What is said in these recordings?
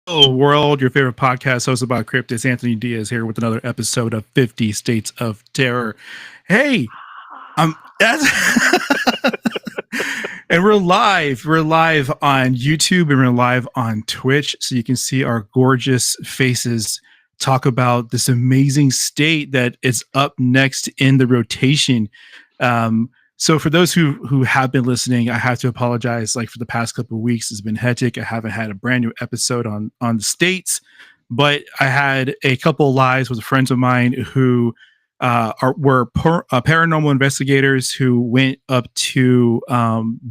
Hello, world, your favorite podcast host about cryptids, Anthony Diaz here with another episode of 50 States of Terror. Hey, that's and we're live. We're live on YouTube and we're live on Twitch, so you can see our gorgeous faces talk about this amazing state that is up next in the rotation. So for those who have been listening, I have to apologize. Like for the past couple of weeks, it's been hectic. I haven't had a brand new episode on the states, but I had a couple of lives with friends of mine who were paranormal investigators who went up to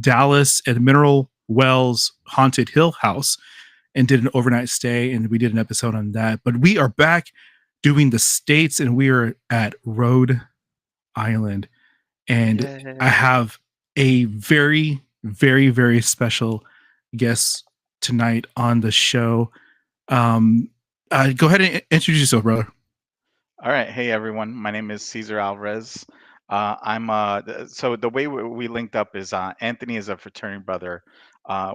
Dallas at Mineral Wells Haunted Hill House and did an overnight stay, and we did an episode on that. But we are back doing the states, and we are at Rhode Island, and I Yay. have a very, very, very special guest tonight on the show. Um, Go ahead and introduce yourself, brother. All right. Hey, everyone. My name is Cesar Alvarez. So the way we linked up is Anthony is a fraternity brother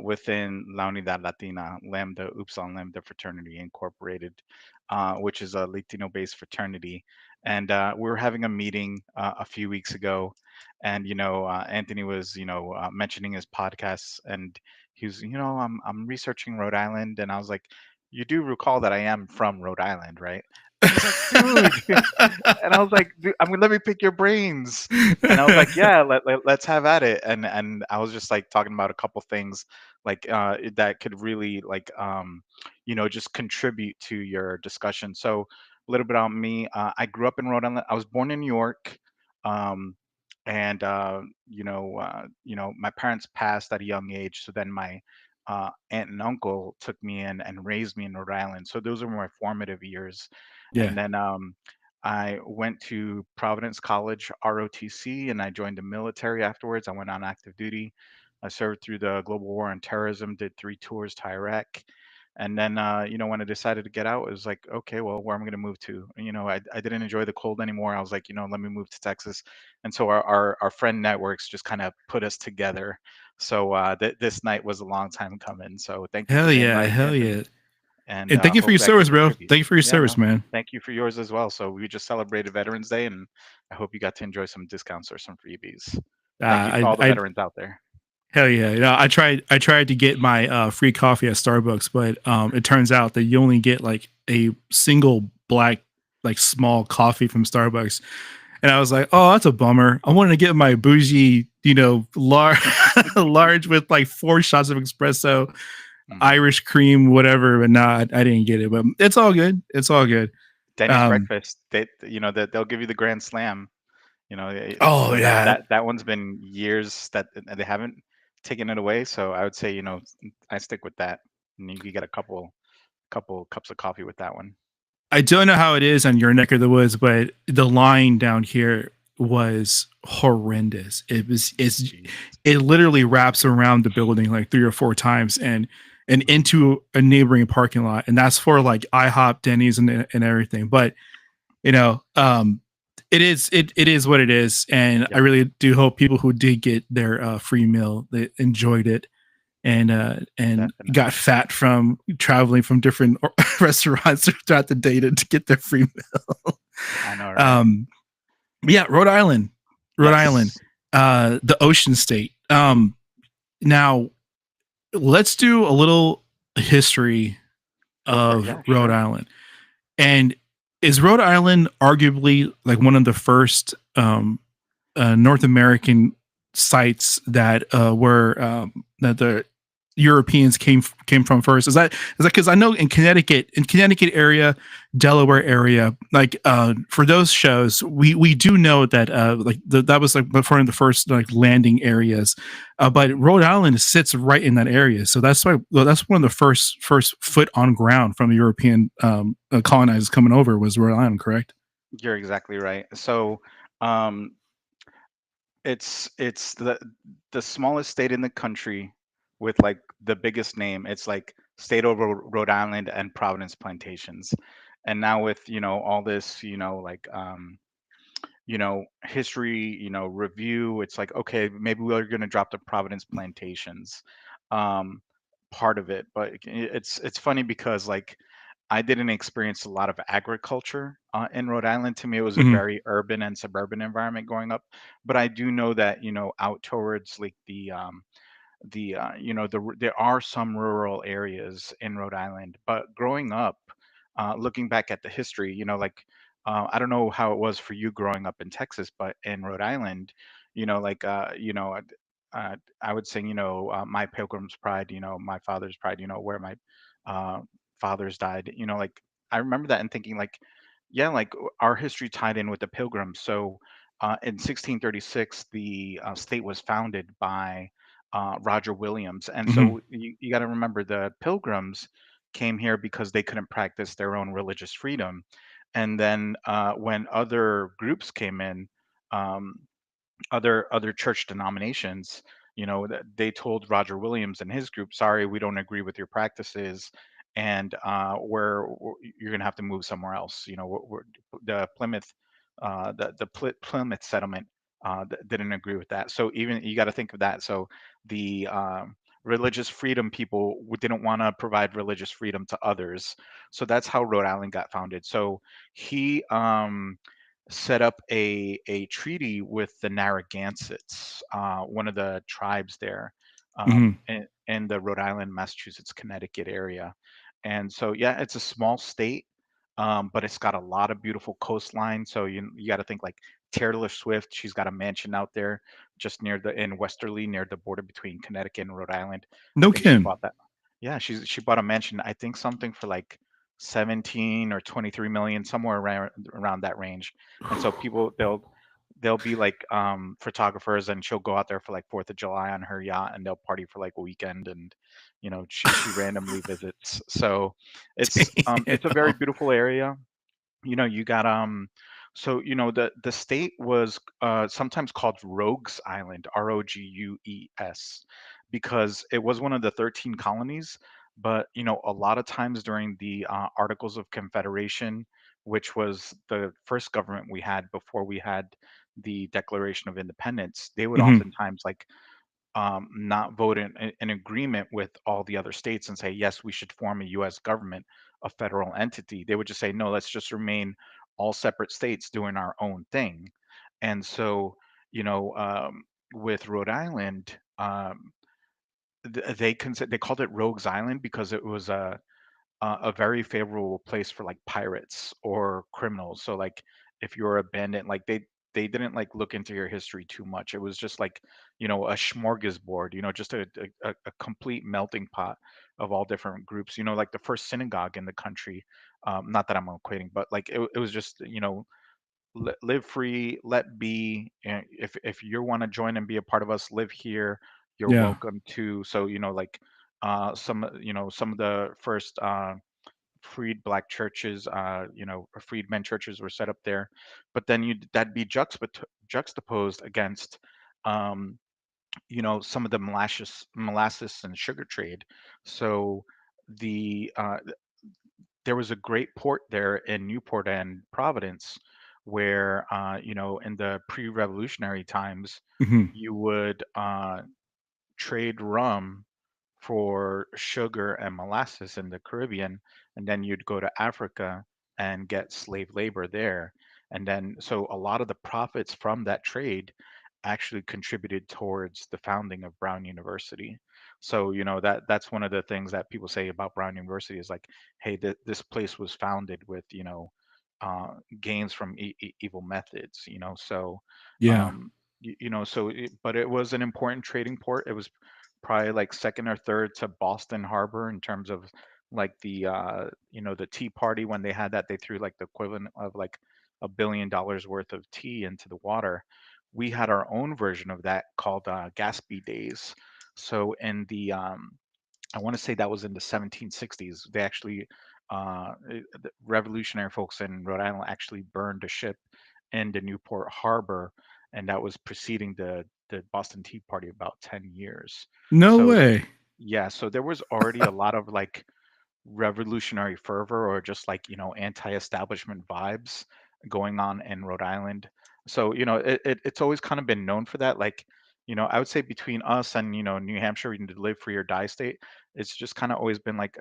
within La Unidad Latina, Lambda Upsilon Lambda Fraternity Incorporated, which is a Latino-based fraternity. And we were having a meeting a few weeks ago, and Anthony was mentioning his podcasts, and he was I'm researching Rhode Island, and I was like, you do recall that I am from Rhode Island, right? And he's like, dude. And I was like, dude, I mean, let me pick your brains. And I was like, yeah, let's have at it. And I was just like talking about a couple things like that could really just contribute to your discussion. So a little bit on me. I grew up in Rhode Island. I was born in New York. Um, and my parents passed at a young age. So then my aunt and uncle took me in and raised me in Rhode Island. So those were my formative years. Yeah. And then I went to Providence College, ROTC, and I joined the military afterwards. I went on active duty. I served through the Global War on Terrorism, did 3 tours to Iraq. And then, when I decided to get out, it was like, okay, well, where am I going to move to? I didn't enjoy the cold anymore. I was like, let me move to Texas. And so our friend networks just kind of put us together. So this night was a long time coming. So thank you for Hell the yeah. invite, Hell Anthony, yeah. and And thank you for your hopefully I can service, bro. contribute. Thank you for your Yeah, service, no, man. thank you for yours as well. So we just celebrated Veterans Day, and I hope you got to enjoy some discounts or some freebies. Thank you to all the I veterans out there. hell yeah. I tried to get my free coffee at Starbucks, but it turns out that you only get like a single black, like small coffee from Starbucks. And I was like, oh, that's a bummer. I wanted to get my bougie, large, large with like 4 shots of espresso, Hmm. Irish cream, whatever. But nah, I didn't get it. But it's all good. It's all good. Denny's Um, breakfast, that they'll give you the grand slam. oh That yeah, that one's been years that they haven't taken it away. So I would say, I stick with that. And you could get a couple cups of coffee with that one. I don't know how it is on your neck of the woods, but the line down here was horrendous. Jeez. It literally wraps around the building like 3 or 4 times and into a neighboring parking lot, and that's for like IHOP, Denny's, and everything. But you know, it is what it is, and I Yep, really do hope people who did get their free meal they enjoyed it and got definitely. fat from traveling from different restaurants throughout the day to get their free meal. I know, right? um, but yeah, Rhode Island, Yes. the ocean state. Now let's do a little history Go for it. of Yeah, Rhode sure. Island. And is Rhode Island arguably like one of the first North American sites that were that the Europeans came from first? Is that because I know in Connecticut area, Delaware area, like for those shows, we do know that that was like one of the first like landing areas, but Rhode Island sits right in that area, so that's why well, that's one of the first foot on ground from the European colonizers coming over was Rhode Island, correct? You're exactly right. So, um, it's the smallest state in the country with like the biggest name. It's like State of Rhode Island and Providence Plantations. And now with, all this, history, review, it's like, okay, maybe we're going to drop the Providence Plantations. Um, part of it, but it's funny because like I didn't experience a lot of agriculture in Rhode Island. To me, it was a Mhm. very urban and suburban environment growing up. But I do know that out towards like there are some rural areas in Rhode Island. But growing up, looking back at the history, I don't know how it was for you growing up in Texas, but in Rhode Island, like I would sing, my Pilgrim's Pride, my father's pride, where my uh, fathers died, like I remember that and thinking like, yeah, like our history tied in with the Pilgrims. So in 1636, the state was founded by Roger Williams. And Mhm. so you got to remember the Pilgrims came here because they couldn't practice their own religious freedom. And then when other groups came in, um, other church denominations, that they told Roger Williams and his group, sorry, we don't agree with your practices, and you're going to have to move somewhere else. The Plymouth, Plymouth settlement didn't agree with that. So even you got to think of that. So the religious freedom people didn't want to provide religious freedom to others. So that's how Rhode Island got founded. So he set up a treaty with the Narragansetts, one of the tribes there, Mhm. in the Rhode Island, Massachusetts, Connecticut area. And so, yeah, it's a small state, but it's got a lot of beautiful coastline. So you got to think like Taylor Swift. She's got a mansion out there, just in Westerly, near the border between Connecticut and Rhode Island. I No think she Kim. bought that. Yeah, she bought a mansion. I think something for like 17 or 23 million, somewhere around that range. And so people they'll be like photographers, and she'll go out there for like 4th of July on her yacht, and they'll party for like a weekend, and she randomly visits. So it's a very Damn. beautiful area. You got the state was sometimes called Rogues Island, Rogues, because it was one of the 13 colonies. But a lot of times during the Articles of Confederation, which was the first government we had before we had the Declaration of Independence, they would Mhm. oftentimes like not vote in agreement with all the other states and say, yes, we should form a US government, a federal entity. They would just say, no, let's just remain all separate states doing our own thing. And so, you know, um, with Rhode Island, they called it Rogues Island because it was a very favorable place for like pirates or criminals. So like if you're a bandit, like they didn't like look into your history too much. It was just like a smorgasbord, just a complete melting pot of all different groups. Like the first synagogue in the country. Not that I'm equating, but like it was just live free, let be. And if you want to join and be a part of us, live here. You're Yeah. welcome to. So like some of the first freed black churches, freedmen churches were set up there, but then that'd be juxtaposed against, um, some of the molasses and sugar trade. So there was a great port there in Newport and Providence, where in the pre-revolutionary times, Mhm. you would trade rum for sugar and molasses in the Caribbean, and then you'd go to Africa and get slave labor there. And then, so a lot of the profits from that trade actually contributed towards the founding of Brown University. So, that's one of the things that people say about Brown University is like, hey, this place was founded with, uh, gains from evil methods, so, Yeah. um, but it was an important trading port. It was probably like second or third to Boston Harbor in terms of like the Tea Party. When they had that, they threw like the equivalent of like $1 billion worth of tea into the water. We had our own version of that called Gaspee Days. So I want to say that was in the 1760s. They actually, the revolutionary folks in Rhode Island actually burned a ship in the Newport Harbor, and that was preceding the Boston Tea Party about 10 years. No So way. yeah, so there was already a lot of like revolutionary fervor or just like anti-establishment vibes going on in Rhode Island. So it's always kind of been known for that. Like I would say between us and New Hampshire, the live free or die state, it's just kind of always been like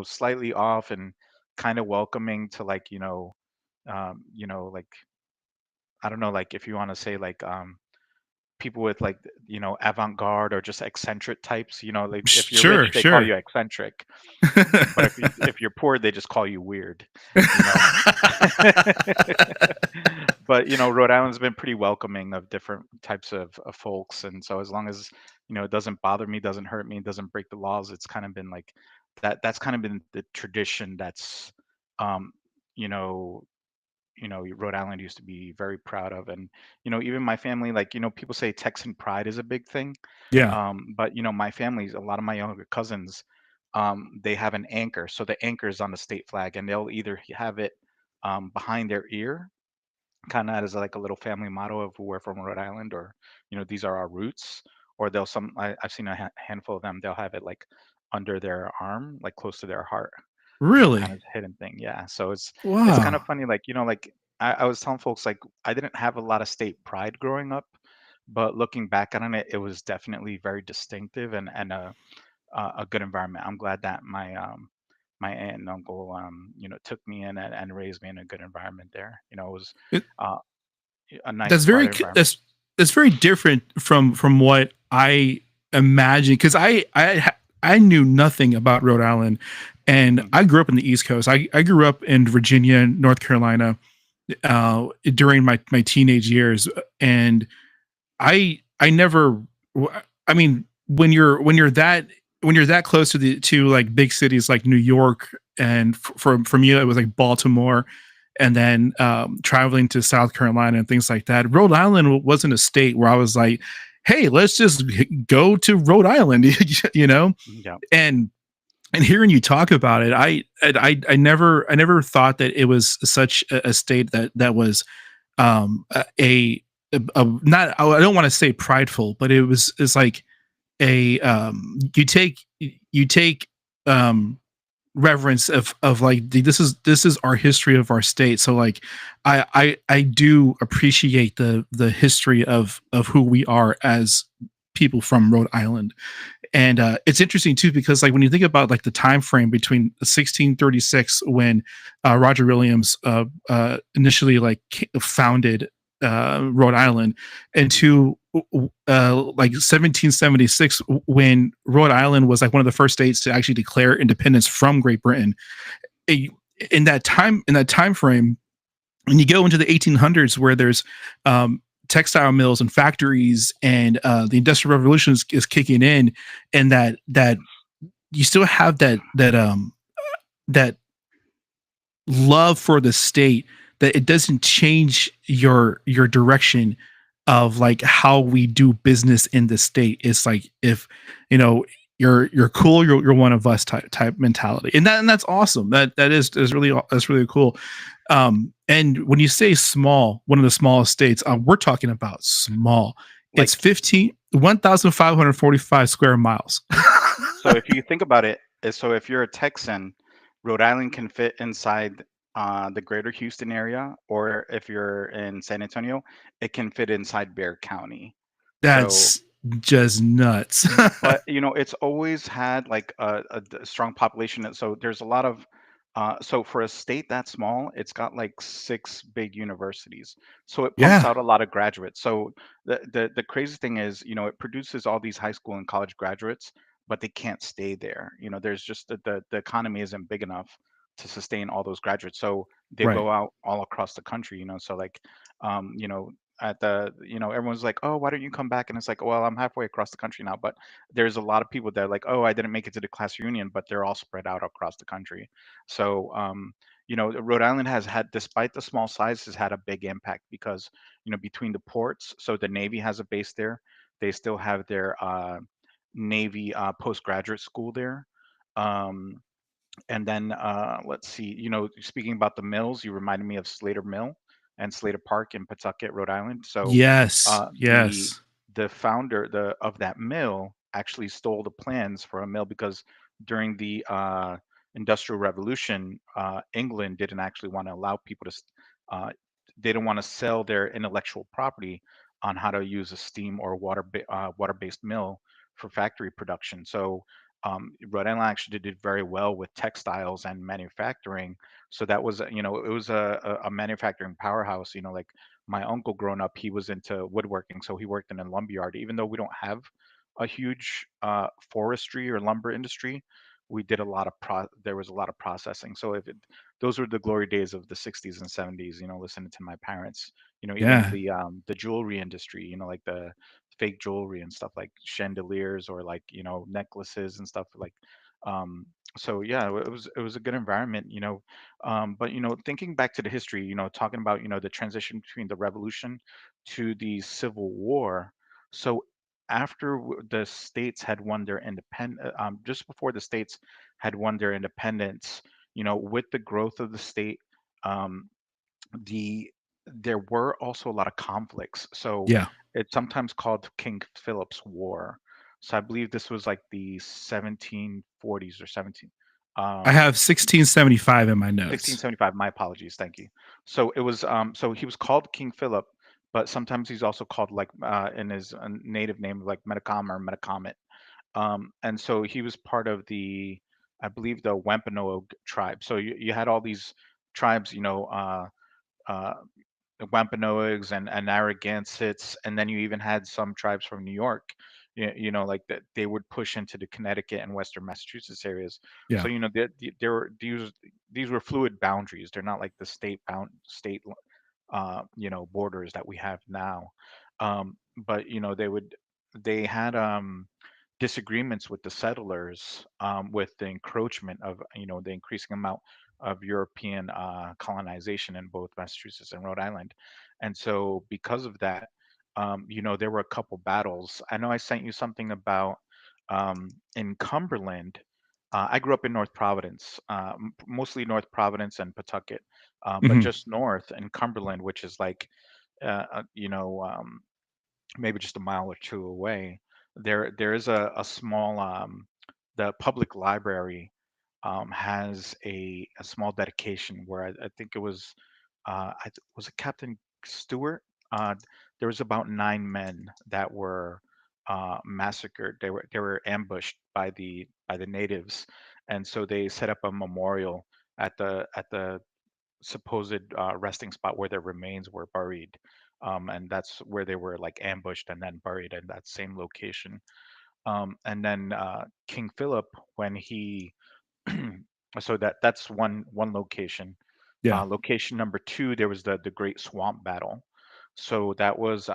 slightly off and kind of welcoming to like like I don't know, like if you want to say like people with like avant-garde or just eccentric types. Like if you're rich Sure, they call sure. you eccentric, but if you're poor they just call you weird. you know but Rhode Island's been pretty welcoming of different types of folks, and so as long as it doesn't bother me, doesn't hurt me, doesn't break the laws, it's kind of been like that's kind of been the tradition that's um you know Rhode Island used to be very proud of. And even my family, like people say Texan pride is a big thing. Yeah. But my family's a lot of my younger cousins, they have an anchor. So the anchor is on the state flag, and they'll either have it behind their ear, kind of as like a little family motto of we're from Rhode Island, or these are our roots. Or I've seen a handful of them, they'll have it like under their arm, like close to their heart, kind Really? of hidden thing. Yeah. So it's kind of Wow. funny, like like I was telling folks, like I didn't have a lot of state pride growing up, but looking back on it, it was definitely very distinctive and a good environment. I'm glad that my aunt and uncle took me in and raised me in a good environment there. It was It, uh, a nice that's quiet environment. that's very different from what I imagined, because I knew nothing about Rhode Island, and Hmm. I grew up in the East Coast. I grew up in Virginia, North Carolina, during my teenage years, and I never. I mean, when you're that close to the to like big cities like New York, and for me it was like Baltimore, and then traveling to South Carolina and things like that. Rhode Island wasn't a state where I was like, hey, let's just go to Rhode Island, you know. Yeah. And hearing you talk about it, I never thought that it was such a state that was a not, I don't want to say prideful, but it's like a you take um reverence of like this is our history of our state. So like I do appreciate the history of who we are as people from Rhode Island. And it's interesting too, because like when you think about like the time frame between 1636, when Roger Williams initially like founded Rhode Island, and to like 1776, when Rhode Island was like one of the first states to actually declare independence from Great Britain. A- in that time frame, when you go into the 1800s, where there's textile mills and factories, and the Industrial Revolution is kicking in, and that you still have that love for the state, that it doesn't change your direction of like how we do business in the state. It's like, if you know you're cool, you're one of us type mentality. And that's awesome. Is really, that's really cool. And when you say small, one of the smallest states, we're talking about small. It's Like, 1,545 square miles. so if you think about it, so if you're a Texan, Rhode Island can fit inside the greater Houston area, or if you're in San Antonio, it can fit inside Bexar County. So, That's just nuts. but it's always had like a strong population. And so there's a lot of, so for a state that small, it's got like six big universities. So it pumps Yeah, out a lot of graduates. So the crazy thing is, it produces all these high school and college graduates, but they can't stay there. There's just the economy isn't big enough to sustain all those graduates. So they right. go out all across the country. So like, at the everyone's like, oh, why don't you come back? And it's like, well, I'm halfway across the country now. But there's a lot of people that are like, oh, I didn't make it to the class reunion, but they're all spread out across the country. So Rhode Island has had, despite the small size, has had a big impact because between the ports, so the Navy has a base there. They still have their Navy postgraduate school there. um, and then let's see, speaking about the mills, you reminded me of Slater Mill and Slater Park in Pawtucket, Rhode Island. So Yes, uh, the yes. the founder of that mill actually stole the plans for a mill because during the Industrial Revolution, England didn't actually want to allow people to. Uh, they didn't want to sell their intellectual property on how to use a steam or water-based mill for factory production. So Rhode Island actually did very well with textiles and manufacturing. So that was, it was a manufacturing powerhouse. Like my uncle growing up, he was into woodworking, so he worked in a lumber yard. Even though we don't have a huge forestry or lumber industry, we did a lot of there was a lot of processing. So those were the glory days of the 60s and 70s, listening to my parents. Even Yeah. the jewelry industry, like the fake jewelry and stuff like chandeliers or like necklaces and stuff like um so yeah, it was a good environment. But thinking back to the history, talking about the transition between the revolution to the Civil War. So after the states had won their independence, just before the states had won their independence, with the growth of the state, um, the there were also a lot of conflicts. So Yeah. it's sometimes called King Philip's War. So I believe this was like the 1740s or 17 I um have 1675 in my notes. 1675. My apologies. Thank you. So it was so he was called King Philip, but sometimes he's also called like in his native name like Metacom or Metacomet. And so he was part of I believe the Wampanoag tribe. So you had all these tribes, uh, the Wampanoags and Narragansetts, and then you even had some tribes from New York, like that they would push into the Connecticut and Western Massachusetts areas. So Yeah. there were these were fluid boundaries. They're not like the state borders that we have now. But they had disagreements with the settlers, with the encroachment of the increasing amount of European colonization in both Massachusetts and Rhode Island. And so because of that, there were a couple battles. I know I sent you something about in Cumberland. I grew up in North Providence, mostly North Providence and Pawtucket, but Hmm. just north in Cumberland, which is like, maybe just a mile or two away, there is a small the public library has a small dedication where I think it was was it Captain Stewart? Uh, there was about 9 men that were massacred. They were ambushed by the natives, and so they set up a memorial at the supposed resting spot where their remains were buried. And that's where they were like ambushed and then buried in that same location. And then King Philip, when he, so that's one location. Yeah. Location number two, there was the Great Swamp Battle. So that was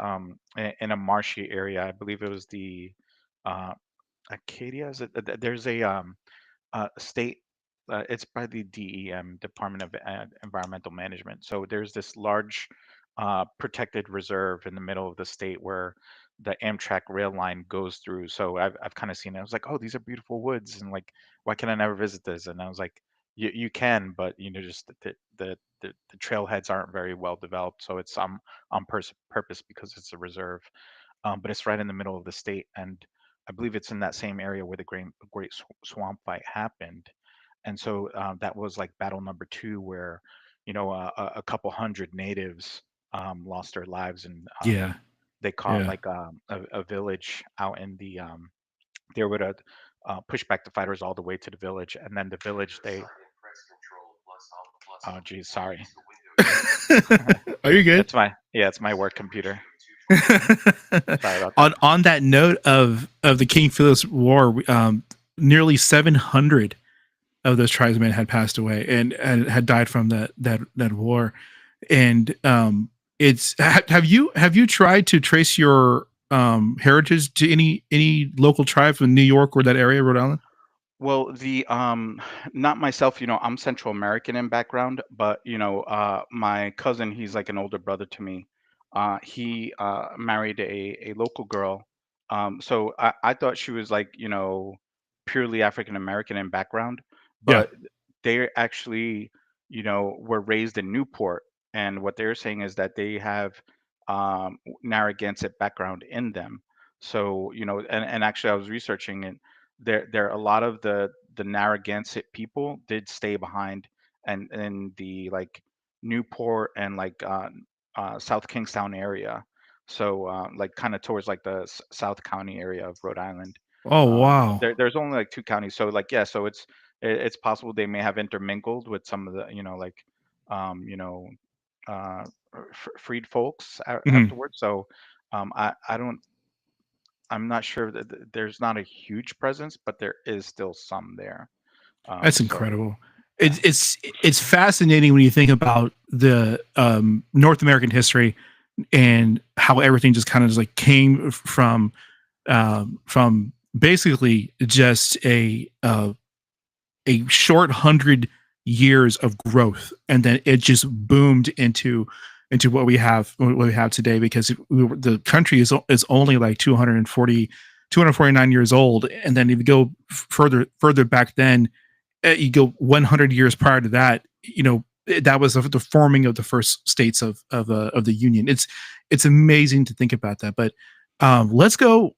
in a marshy area. I believe it was the uh, Acadia. Is it? There's a state. It's by the DEM, Department of Environmental Management. So there's this large protected reserve in the middle of the state where the Amtrak rail line goes through. So I've kind of seen it. I was like, oh, these are beautiful woods, and like, why can I never visit this? And I was like, you can, but just the trailheads aren't very well developed. So it's on purpose because it's a reserve. But it's right in the middle of the state, and I believe it's in that same area where the Great Swamp Fight happened. And so that was like battle number two, where a couple hundred natives lost their lives, and Yeah. they caught Yeah. like a village out in the they would push back the fighters all the way to the village, and then the village they oh geez, sorry. Are you good? It's my work computer. Sorry about that. On that note of the King Philip's War, nearly 700 of those tribesmen had passed away and had died from that war. And it's have you tried to trace your heritage to any local tribes in New York or that area, Rhode Island? Well, the not myself, I'm Central American in background, but my cousin, he's like an older brother to me. He married a local girl. So I thought she was like, purely African American in background, Yeah. but they actually, were raised in Newport, and what they're saying is that they have Narragansett background in them. So, and actually I was researching it. There a lot of the Narragansett people did stay behind, and in the like Newport and like South Kingstown area. So like kind of towards like the South County area of Rhode Island. Oh wow. There's only like two counties, so like yeah, so it's possible they may have intermingled with some of the like you know uh, freed folks Mhm. afterwards. So I don't, I'm not sure that there's not a huge presence, but there is still some there. That's So incredible. yeah, It's fascinating when you think about the North American history and how everything just kind of just like came from basically just a short 100 years of growth, and then it just boomed into what we have today, because the country is only like 249 years old. And then if you go further back then, you go 100 years prior to that, that was the forming of the first states of the union. It's amazing to think about that. But let's go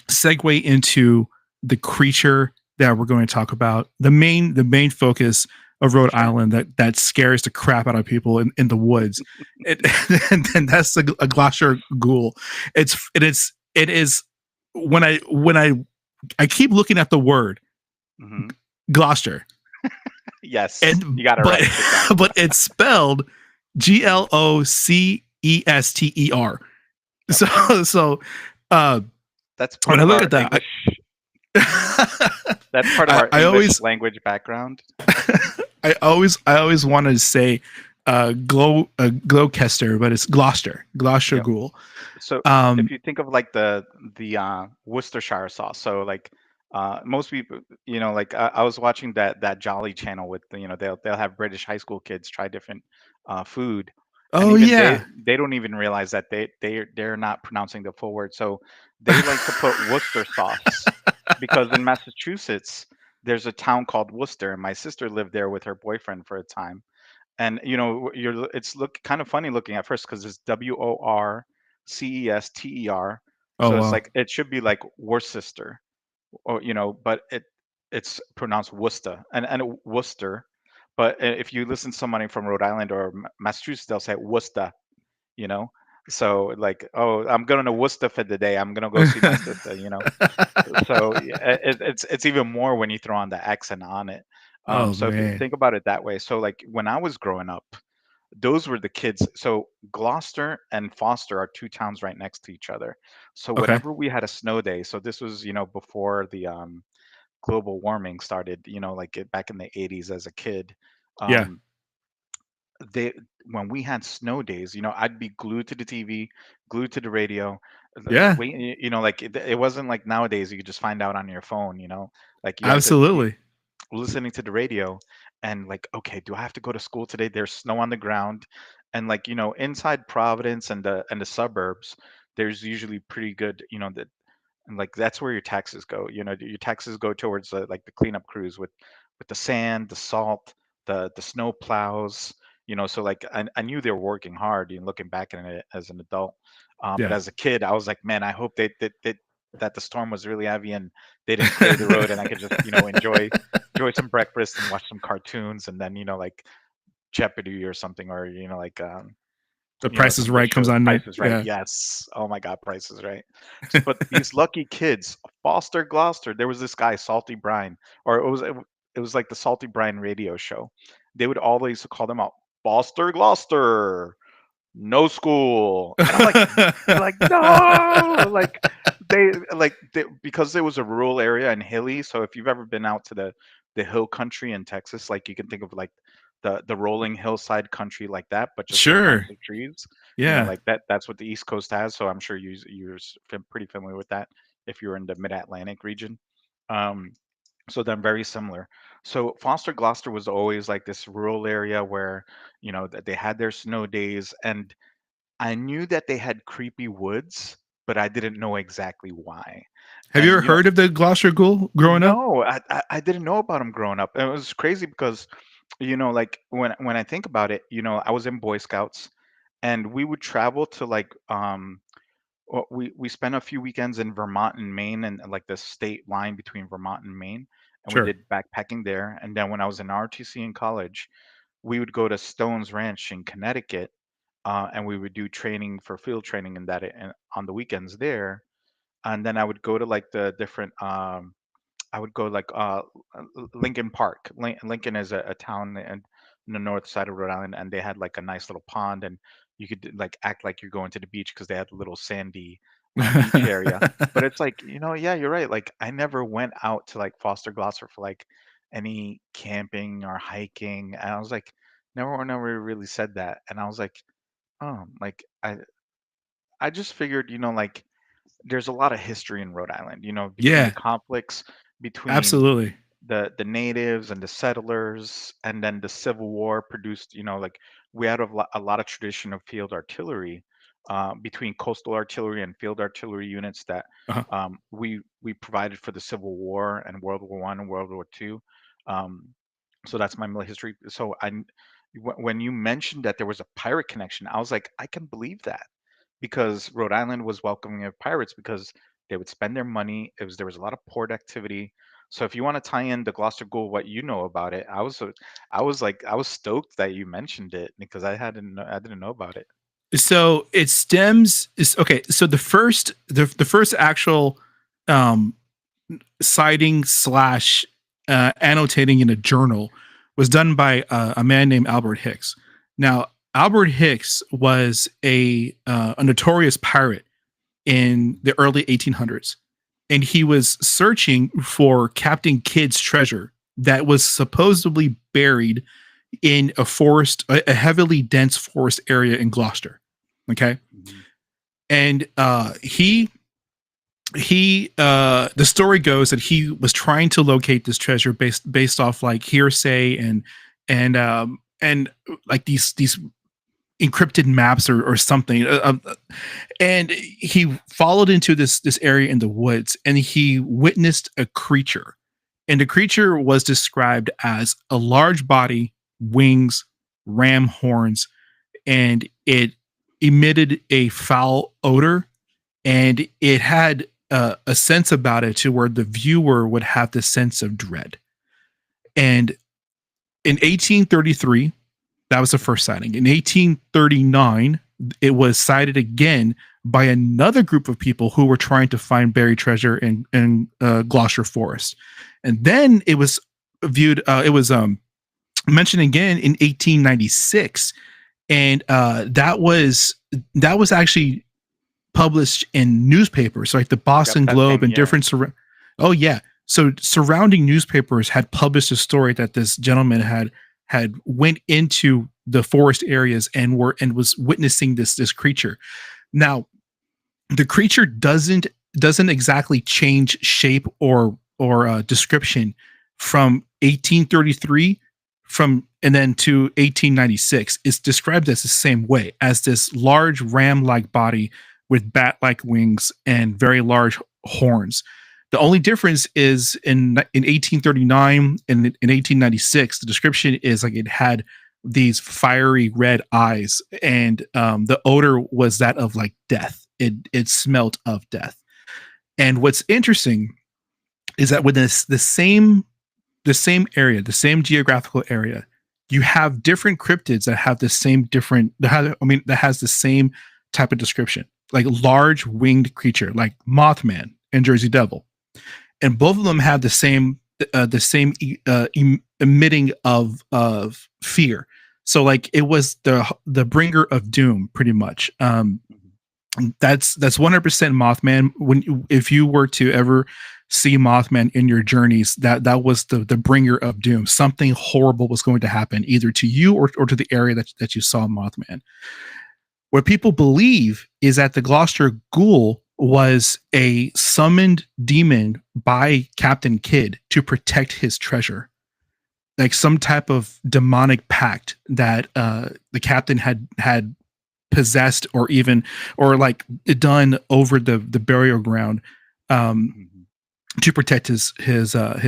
segue into the creature that we're going to talk about. The main focus of Rhode sure. Island that scares the crap out of people in the woods. It, and that's a Gloucester ghoul. It is when I keep looking at the word Hmm. Gloucester, Yes, and you got it but right. Good job. but it's spelled Glocester. Yep. So uh, That's part when I of look our at that, English. That's part of our I English always language background. I always wanted to say Gloucester, but it's Gloucester Yep. Ghoul. So if Um, you think of like the Worcestershire sauce, so like most people, like I was watching that Jolly channel with they'll have British high school kids try different food, and oh even they yeah, they don't even realize that they're not pronouncing the full word. So they like to put Worcester sauce because in Massachusetts there's a town called Worcester, and my sister lived there with her boyfriend for a time. And it's look kind of funny looking at first because it's Worcester. oh So it's wow. like it should be like Worcester, or but it's pronounced Worcester and Worcester. But if you listen to somebody from Rhode Island or Massachusetts, they'll say Worcester. You know, so like, oh, I'm going to Worcester for the day. I'm gonna go see my sister. So yeah, it's even more when you throw on the accent on it. Oh So if you man. think about it that way, so like when I was growing up, those were the kids. So Gloucester and Foster are two towns right next to each other. So Okay. whenever we had a snow day, so this was before the global warming started, like back in the 80s as a kid. Yeah. Um, they when we had snow days, I'd be glued to the TV, glued to the radio. Yeah. Wait, like it wasn't like nowadays you could just find out on your phone. Like you had to be Absolutely. listening to the radio and like, okay, do I have to go to school today? There's snow on the ground, and like inside Providence and the suburbs, there's usually pretty good, that, and like that's where your taxes go. Your taxes go towards like the cleanup crews with the sand, the salt, the snow plows. So like I knew they were working hard. Looking back at it as an adult, but Yeah. as a kid, I was like, man, I hope that the storm was really heavy and they didn't clear the road and I could just enjoy some breakfast and watch some cartoons and then like Jeopardy or something, or like The Price is some good Right comes shows. on Price there. is Right. Yeah. Yes. Oh my God, Price is Right. But these lucky kids, Foster Gloucester, there was this guy, Salty Brine, or it was like the Salty Brine radio show. They would always call them out, Foster Gloucester, no school. And I'm like, no, because it was a rural area and hilly. So if you've ever been out to the hill country in Texas, like you can think of like the rolling hillside country like that, but just with tons Sure. of trees. Yeah. Like that's what the East Coast has. So I'm sure pretty familiar with that if you're in the Mid Atlantic region. Um, so they're very similar. So Foster Gloucester was always like this rural area where that they had their snow days, and I knew that they had creepy woods, but I didn't know exactly why. Have you And ever heard of the Gloucester Ghoul growing up? no, I didn't know about them growing up. And it was crazy because like when I think about it, I was in Boy Scouts, and we would travel to like we spent a few weekends in Vermont and Maine, and like the state line between Vermont and Maine, and we Sure. did backpacking there. And then when I was in RTC in college, we would go to Stone's Ranch in Connecticut, and we would do training for field training and that and on the weekends there. And then I would go to like the different I would go like Lincoln Park. Lincoln is a town in the north side of Rhode Island, and they had like a nice little pond, and you could like act like you're going to the beach because they had a little sandy beach area. But it's like, yeah, you're right. Like I never went out to like Foster Gloucester for like any camping or hiking, and I was like, never really said that, and I was like, oh, like I just figured, like there's a lot of history in Rhode Island, between the Yeah, conflicts between absolutely. the natives and the settlers, and then the Civil War produced, like we had a lot of tradition of field artillery, between coastal artillery and field artillery units that Uh-huh. we provided for the Civil War and World War I and World War II. Um, so that's my military history. So when you mentioned that there was a pirate connection, I was like, I can believe that because Rhode Island was welcoming of pirates because they would spend their money. There was a lot of port activity. So if you want to tie in the Gloucester Ghoul, what you know about it, I was stoked that you mentioned it because I didn't know about it. So it stems is okay. So the first actual um citing slash annotating in a journal was done by a man named Albert Hicks. Now, Albert Hicks was a notorious pirate in the early 1800s, and he was searching for Captain Kidd's treasure that was supposedly buried in a forest, a heavily dense forest area in Gloucester. Okay, Mhm. and the story goes that he was trying to locate this treasure based off like hearsay and like these encrypted maps or something, and he followed into this area in the woods, and he witnessed a creature, and the creature was described as a large body, wings, ram horns, and it emitted a foul odor, and it had a sense about it to where the viewer would have the sense of dread. And in 1833, that was the first sighting. In 1839, it was sighted again by another group of people who were trying to find buried treasure in Gloucester Forest. And then it was viewed, it was mentioned again in 1896. And that was actually published in newspapers, like the Yep, Boston that Globe same and year. different. Oh yeah, so surrounding newspapers had published a story that this gentleman had went into the forest areas and was witnessing this creature. Now, the creature doesn't exactly change shape or description from 1833 from and then to 1896. It's described as the same way, as this large ram-like body with bat-like wings and very large horns. The only difference is in 1839 and in 1896, the description is like it had these fiery red eyes, and the odor was that of like death. It smelt of death. And what's interesting is that within the same area, the same geographical area, you have different cryptids that have the same different. That has the same type of description, like large winged creature, like Mothman and Jersey Devil, and both of them have the same emitting of fear. So like it was the bringer of doom, pretty much. Mhm. That's 100% Mothman. If you were to ever see Mothman in your journeys, that was the bringer of doom. Something horrible was going to happen either to you or to the area that you saw Mothman. What people believe is that the Gloucester Ghoul was a summoned demon by Captain Kidd to protect his treasure, like some type of demonic pact that the captain had possessed or like done over the burial ground, um, Mhm. to protect his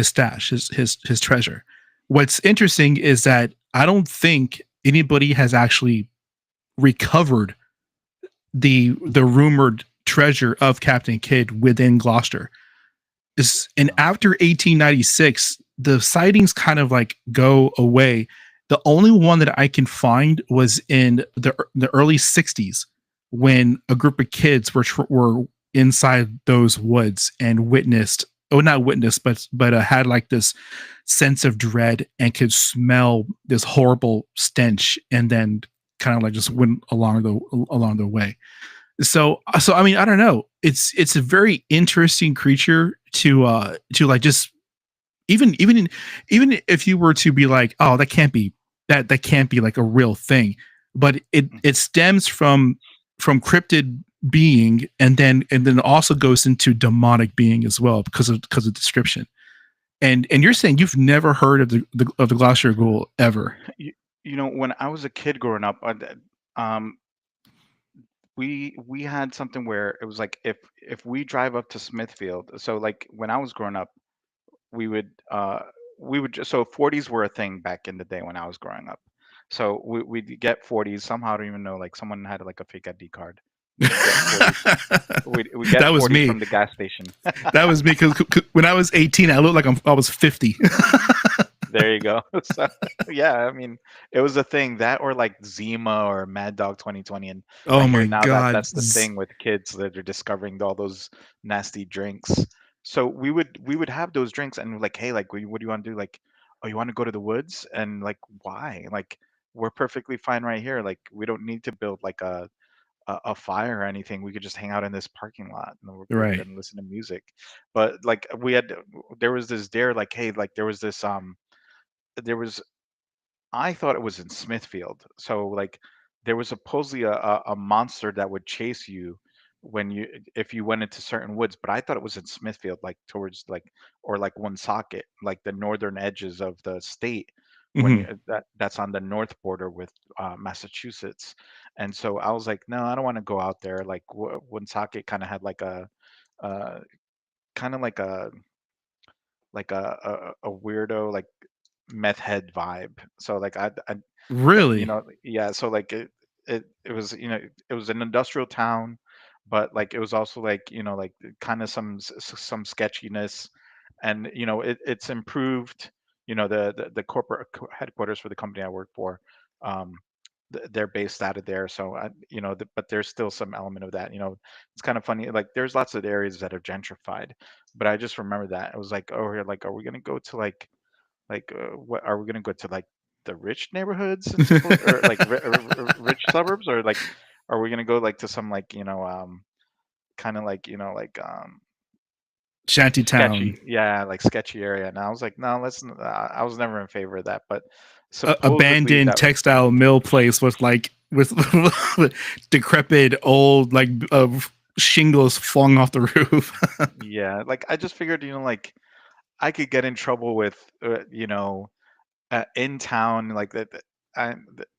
stash, his treasure. What's interesting is that I don't think anybody has actually recovered the rumored treasure of Captain Kidd within Gloucester. And Oh. after 1896, the sightings kind of like go away. The only one that I can find was in the early '60s when a group of kids were inside those woods and witnessed, oh, not witnessed, but had like this sense of dread and could smell this horrible stench, and then kind of like just went along the way. So I mean, I don't know. It's a very interesting creature to like just even if you were to be like, oh, that can't be like a real thing, but it stems from cryptid being, and then also goes into demonic being as well because of description. And you're saying you've never heard of the Gloucester Ghoul ever? You, you know, when I was a kid growing up, um, we had something where it was like if we drive up to Smithfield. So like when I was growing up, we would just, so 40s were a thing back in the day when I was growing up. So we'd get 40s somehow. I don't even know, like someone had like a fake ID card. We'd get 40s. We get That was 40s me. from the gas station. That was me because when I was 18, I looked like I was 50. There you go. So yeah, I mean, it was a thing, that or like Zima or Mad Dog 2020, and I Oh hear my now that god. that's the thing with kids that are discovering all those nasty drinks. So we would have those drinks and we're like, hey, like, what do you want to do? Like, oh, you want to go to the woods? And like, why? Like, we're perfectly fine right here. Like, we don't need to build like a fire or anything. We could just hang out in this parking lot and we're good Right. and listen to music. But like, there was this dare, like, hey, like there was I thought it was in Smithfield. So like there was supposedly a monster that would chase you when you if you went into certain woods, but I thought it was in Smithfield, like towards like, or like Woonsocket, like the northern edges of the state, when Hmm. you that's on the north border with Massachusetts. And so I was like, no, I don't want to go out there. Like Woonsocket kind of had like uh, kind of like a weirdo like meth head vibe. So like I you Really? know, yeah, so like it was, you know, it was an industrial town, but like it was also like, you know, like kind of some sketchiness. And you know, it's improved. You know, the corporate headquarters for the company I work for, um they're based out of there. So you know, but there's still some element of that. You know, it's kind of funny, like there's lots of areas that have gentrified, but I just remember that it was like, oh, we're like, are we gonna go to like what are we gonna go to, like the rich neighborhoods and stuff, or like rich suburbs, or like are we gonna go like to some, like, you know, kind of like, you know, like Shantytown. sketchy, yeah, like sketchy area. And I was like, no, I was never in favor of that, but supposedly Abandoned that. textile mill place with like with decrepit old like shingles flung off the roof. Yeah, like I just figured, you know, like I could get in trouble with you know, in town, like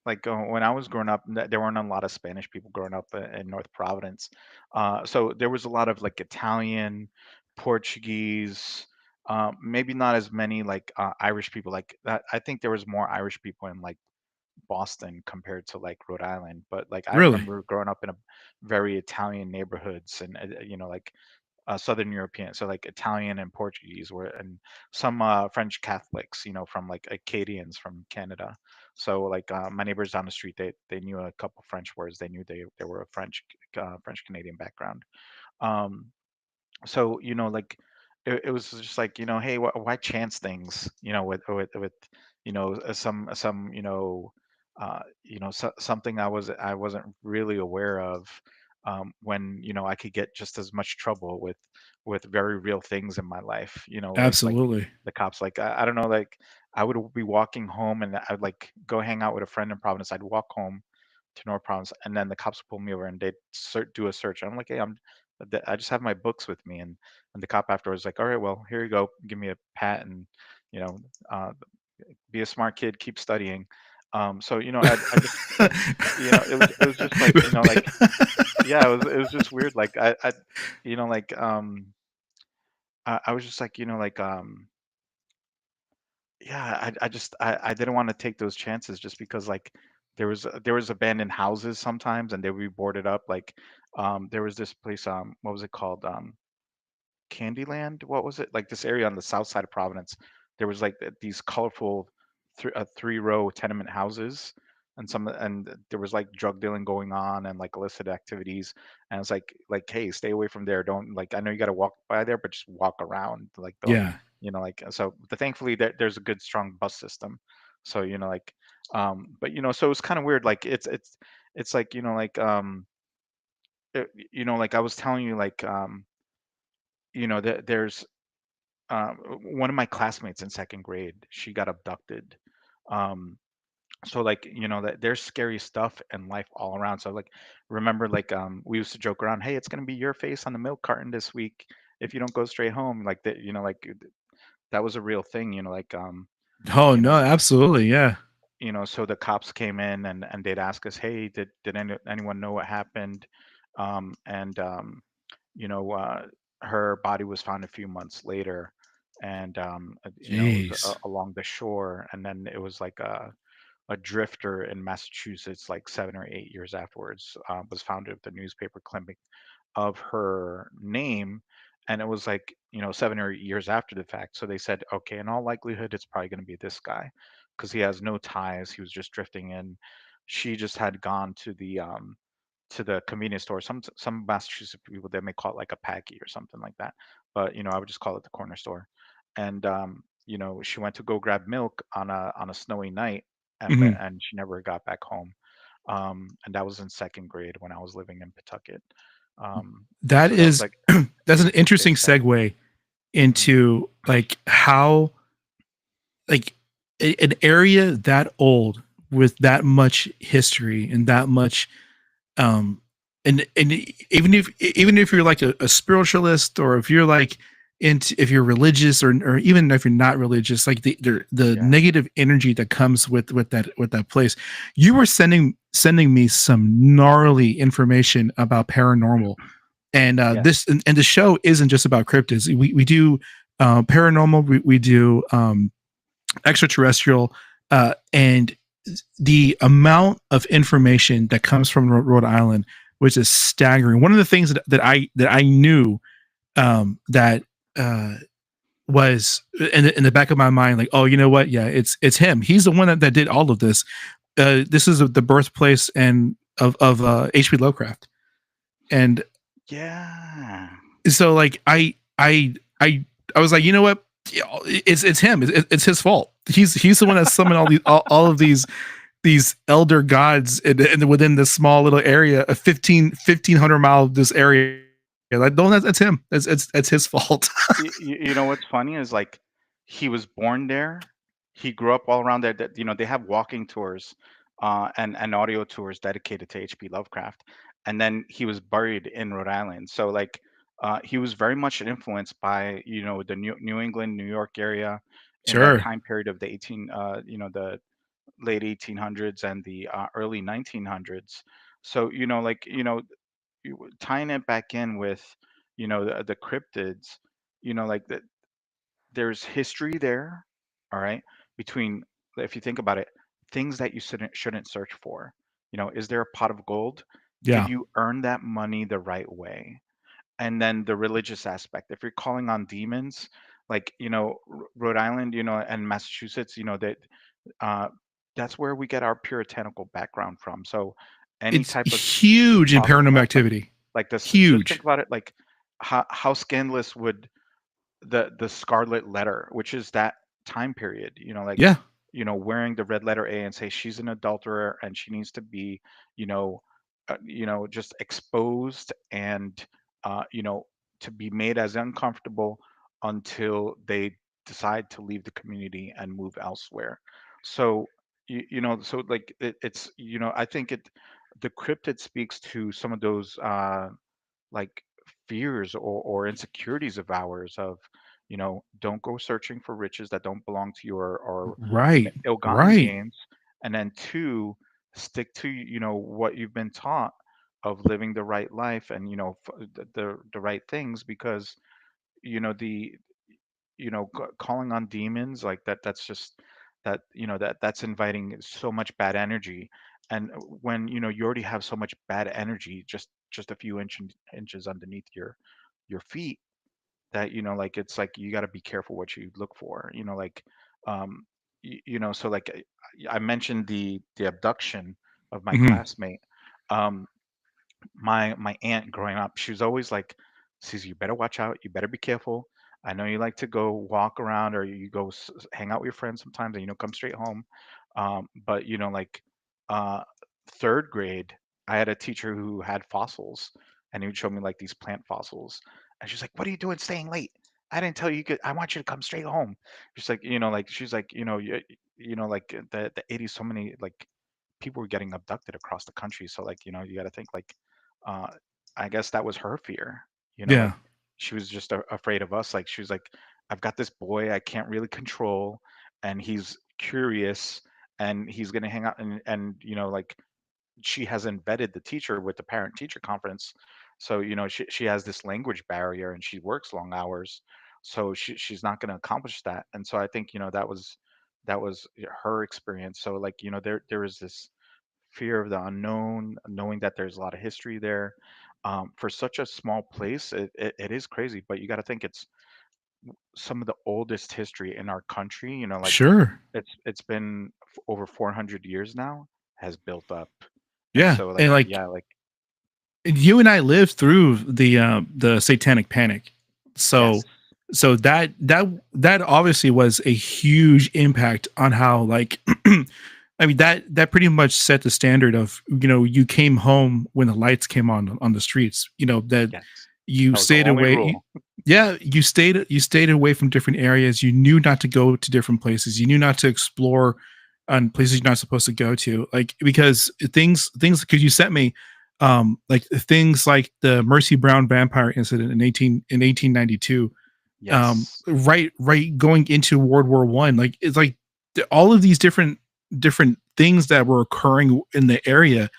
like when I was growing up, there weren't a lot of Spanish people growing up in North Providence, so there was a lot of like Italian, Portuguese, maybe not as many like Irish people. Like that, I think there was more Irish people in like Boston compared to like Rhode Island. But like I Really? remember growing up in a very Italian neighborhoods, and you know, like Southern European, so like Italian and Portuguese, were, and some French Catholics, you know, from like Acadians from Canada. So like my neighbors down the street, they knew a couple French words. They knew they were a French Canadian background. Um, so you know, like it was just like, you know, hey, why chance things, you know, with you know, some you know, something I wasn't really aware of, when you know I could get just as much trouble with very real things in my life, you know, like Absolutely. the cops, like I don't know, like I would be walking home and I'd like go hang out with a friend in Providence. I'd walk home to North Province, and then the cops would pull me over and they'd do a search. I'm like, hey, I just have my books with me, and the cop afterwards like, all right, well, here you go, give me a pat, and you know, uh, be a smart kid, keep studying. So you know, I just you know, it was just like, you know, like yeah, it was just weird. Like I you know, like I was just like, you know, like yeah, I didn't want to take those chances just because like there was abandoned houses sometimes and they would be boarded up. Like there was this place, what was it called, Candyland, what was it, like this area on the south side of Providence. There was like these colorful three-row tenement houses, and there was like drug dealing going on and like illicit activities. And it's like, hey, stay away from there. Don't, like, I know you got to walk by there, but just walk around. Like, don't, Yeah. like, so. But thankfully, there's a good strong bus system. So like, but so it's kind of weird. Like, it's like, like I was telling you, like, there's one of my classmates in second grade. She got abducted. Um, so like, that there's scary stuff in life all around. So like, remember, like, we used to joke around, hey, it's gonna be your face on the milk carton this week if you don't go straight home. Like that, like that was a real thing. Like, Oh you no, know, absolutely. Yeah. so the cops came in and they'd ask us, hey, did anyone know what happened? And you know, her body was found a few months later, and it was Jeez. along the shore, and then it was like a drifter in Massachusetts, like 7 or 8 years afterwards, was found with a newspaper clipping of her name. And it was like, 7 or 8 years after the fact. So they said, okay, in all likelihood, it's probably going to be this guy because he has no ties. He was just drifting in. She just had gone to the convenience store. Some Massachusetts people, they may call it like a packy or something like that, but I would just call it the corner store. And she went to go grab milk on a snowy night, Mhm. and she never got back home. And that was in second grade when I was living in Pawtucket. That So that was is like that's an big interesting stuff. segue Hmm. into like how like an area that old with that much history and that much um and even if you're like a spiritualist, or if you're like into, if you're religious, or even if you're not religious, like the Yeah, negative energy that comes with that place. You were sending me some gnarly information about paranormal, and yeah, and the show isn't just about cryptids. We do paranormal, we do extraterrestrial, and the amount of information that comes from Rhode Island, which is staggering. One of the things that I knew, that uh, was in the back of my mind, like, oh, you know what? Yeah, it's him. He's the one that did all of this. This is the birthplace and of H.P. Lovecraft, and yeah. so like I was like, you know what? Yeah, it's him. It's his fault. He's the one that summoned all of these elder gods in within this small little area, a 1,500 mile this area. Like, no, that's him. It's his fault. You know what's funny is, like, he was born there. He grew up all around there. That they have walking tours, and audio tours dedicated to H.P. Lovecraft. And then he was buried in Rhode Island. So like, he was very much influenced by the New England, New York area in that Sure. time period of the the late 1800s and the early 1900s. So like, tying it back in with the cryptids, like that, there's history there, all right, between, if you think about it, things that you shouldn't search for. Is there a pot of gold? Did Yeah. you earn that money the right way? And then the religious aspect, if you're calling on demons, like, Rhode Island, and Massachusetts, that uh, that's where we get our puritanical background from. So any It's type of huge in paranormal talking, activity. like this, just think Huge. about it, like how scandalous would the Scarlet Letter, which is that time period, like, Yeah. wearing the red letter A and say she's an adulterer and she needs to be, you know, just exposed and, uh, you know, to be made as uncomfortable until they decide to leave the community and move elsewhere. So, so like it's, I think the cryptid speaks to some of those, like, fears or insecurities of ours of, don't go searching for riches that don't belong to you, or Right. ill-gotten Right. gains. And then two, stick to what you've been taught of living the right life, and the right things, because the calling on demons like that, that's just that, that's inviting so much bad energy. And when you already have so much bad energy, just a few inches underneath your feet, that like, it's like you got to be careful what you look for, like, um so like I mentioned the abduction of my Hmm. classmate. Um, my aunt growing up, she was always like, "Caesar, you better watch out. You better be careful. I know you like to go walk around or you go hang out with your friends sometimes, and come straight home." But like uh, third grade, I had a teacher who had fossils, and he would show me like these plant fossils, and she's like, "What are you doing, staying late? I didn't tell you you could. I want you to come straight home." She's like, like she's like, like the 80s, so many like people were getting abducted across the country. So like, you got to think like, uh, I guess that was her fear. Like Yeah. she was just afraid of us. Like she was like, I've got this boy I can't really control, and he's curious, and he's gonna hang out, and like she has embedded the teacher with the parent teacher conference. So she has this language barrier, and she works long hours, so she's not going to accomplish that. And so I think that was her experience. So like there is this fear of the unknown, knowing that there's a lot of history there. For such a small place, it is crazy, but you got to think it's some of the oldest history in our country. Like Sure. it's been over 400 years now, has built up. And Yeah. so like, And like yeah, like, you and I lived through the Satanic Panic, yes, so that obviously was a huge impact on how like I mean that pretty much set the standard of you came home when the lights came on the streets, that yes, you that was the stayed only away. rule. Yeah, you stayed away from different areas. You knew not to go to different places. You knew not to explore on places you're not supposed to go to. Like because things because you sent me like things like the Mercy Brown vampire incident in 1892, Yes, right going into World War I. Like it's like all of these different things that were occurring in the area.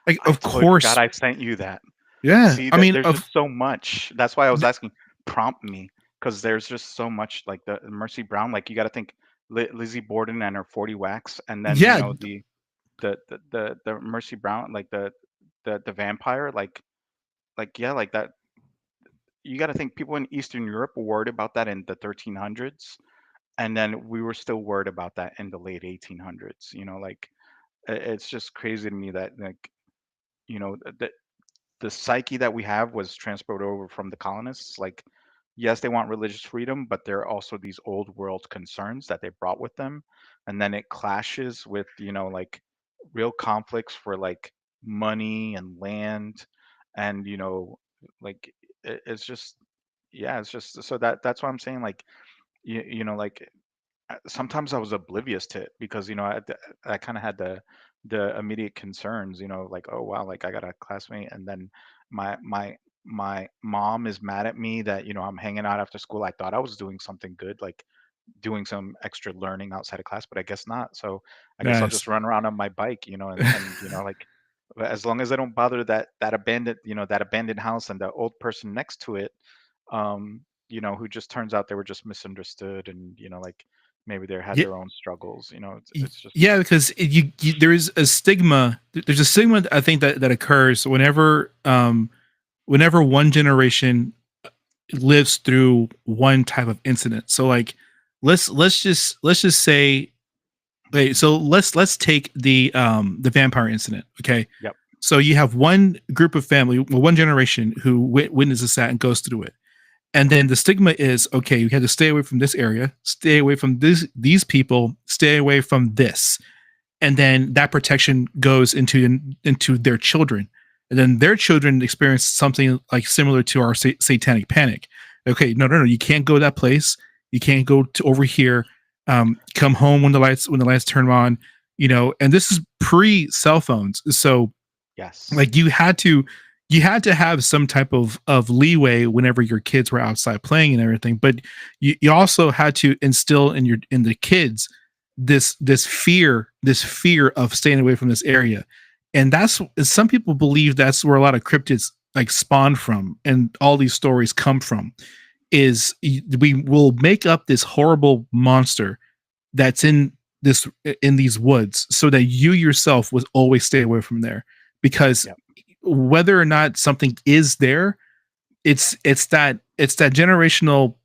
Like I of totally forgot course, I sent you that. yeah. See I that mean there's of just so much. That's why I was asking, prompt me, because there's just so much like the Mercy Brown. Like you got to think Lizzie Borden and her 40 wax, and then yeah, the Mercy Brown, like the vampire, like yeah, like that. You got to think people in Eastern Europe were worried about that in the 1300s, and then we were still worried about that in the late 1800s. Like it's just crazy to me that like that the psyche that we have was transported over from the colonists. Like, yes, they want religious freedom, but there are also these old world concerns that they brought with them, and then it clashes with like real conflicts for like money and land, and like it's just, yeah, it's just, so that's why I'm saying like like sometimes I was oblivious to it because I kind of had the immediate concerns, like, oh wow, like I got a classmate, and then my mom is mad at me that I'm hanging out after school. I thought I was doing something good, like doing some extra learning outside of class, but I guess not. So I guess I'll yes. just run around on my bike, and like as long as I don't bother that abandoned house and the old person next to it, who just turns out they were just misunderstood, and like maybe they had Yeah, their own struggles. It's just yeah, because there is a stigma. There's a stigma I think that occurs whenever one generation lives through one type of incident. So like let's just say, wait, so let's take the vampire incident, okay? yep, So you have one group of family, well, one generation who witnesses that and goes through it. And then the stigma is, okay, you had to stay away from this area, stay away from these people, stay away from this. And then that protection goes into their children, and then their children experience something like similar to our satanic panic. Okay, no, you can't go to that place, you can't go to over here, come home when the lights turn on, and this is pre cell phones. So yes, like you had to have some type of leeway whenever your kids were outside playing and everything, but you also had to instill in the kids this fear of staying away from this area. And that's some people believe that's where a lot of cryptids like spawn from and all these stories come from, is we will make up this horrible monster that's this in these woods so that you yourself would always stay away from there, because yep, whether or not something is there, it's that generational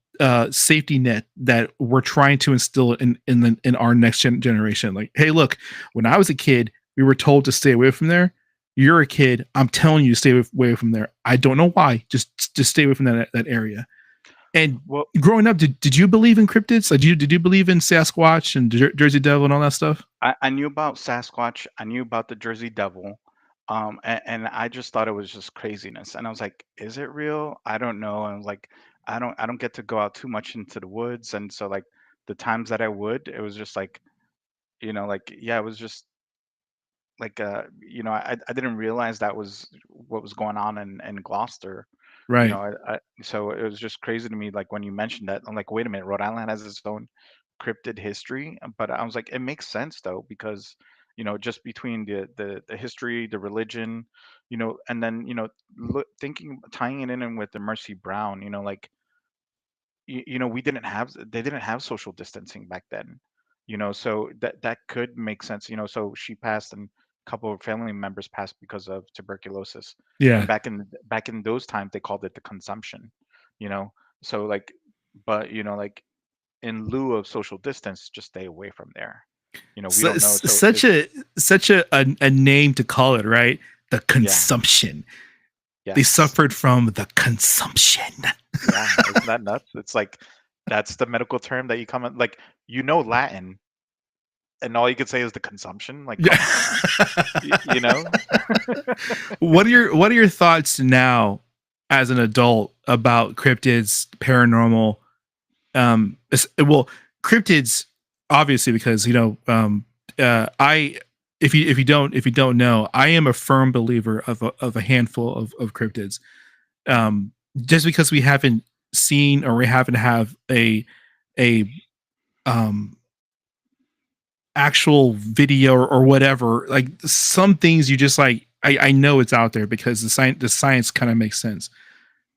safety net that we're trying to instill in our next generation. Like, hey, look, when I was a kid, we were told to stay away from there. You're a kid. I'm telling you to stay away from there. I don't know why. Just stay away from that area. And Well, growing up, did you believe in cryptids? Like, did you believe in Sasquatch and Jersey Devil and all that stuff? I knew about Sasquatch. I knew about the Jersey Devil. And I just thought it was just craziness. And I was like, is it real? I don't know. And I was like, I don't get to go out too much into the woods. And so like the times that I would, it was just like, like yeah, it was just like I didn't realize that was what was going on in Gloucester. Right. So it was just crazy to me, like when you mentioned that, I'm like, wait a minute, Rhode Island has its own cryptid history. But I was like, it makes sense though, because just between the history, the religion, and then thinking, tying it in with the Mercy Brown, like we didn't have they didn't have social distancing back then, so that could make sense, so she passed and a couple of family members passed because of tuberculosis, and Yeah. back in those times they called it the consumption, you know so like, but like, in lieu of social distance, just stay away from there. We don't know, so Such if a name to call it, right? The yeah, consumption. They yes, suffered from the consumption. yeah, isn't that nuts? It's like that's the medical term that you come in, like, Latin, and all you could say is the consumption, like, Yeah. come on. You know? What are your thoughts now as an adult about cryptids, paranormal? Well, cryptids, obviously, because I if you don't know, I am a firm believer of a handful of cryptids. Mhm. Just because we haven't seen or we haven't have a um actual video or whatever, like some things you just like, I know it's out there because the science kind of makes sense.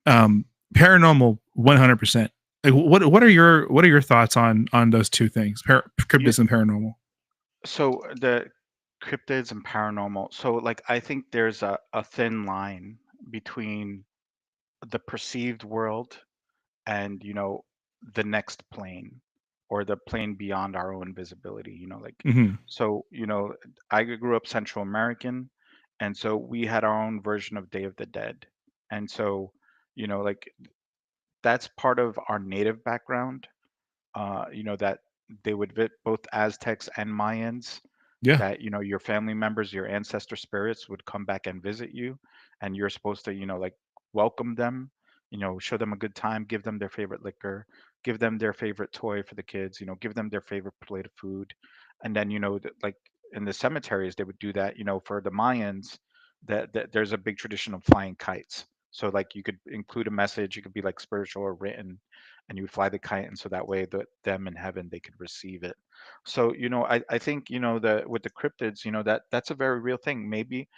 um Paranormal 100%. Like, what are your thoughts on those two things, Yeah, cryptids and paranormal? so the cryptids and paranormal. So, like, I think there's a thin line between the perceived world and, the next plane, or the plane beyond our own visibility, like, Hmm. so, I grew up Central American, and so we had our own version of Day of the Dead. And so, like, that's part of our native background, that they would both Aztecs and Mayans, Yeah. that your family members, your ancestor spirits would come back and visit you, and you're supposed to, like, welcome them, show them a good time, give them their favorite liquor, give them their favorite toy for the kids, give them their favorite plate of food. And then, like, in the cemeteries they would do that, for the Mayans, that there's a big tradition of flying kites. So like you could include a message, it could be like spiritual or written, and you would fly the kite, and so that way them in heaven, they could receive it. So I think, the with the cryptids, that's a very real thing. Maybe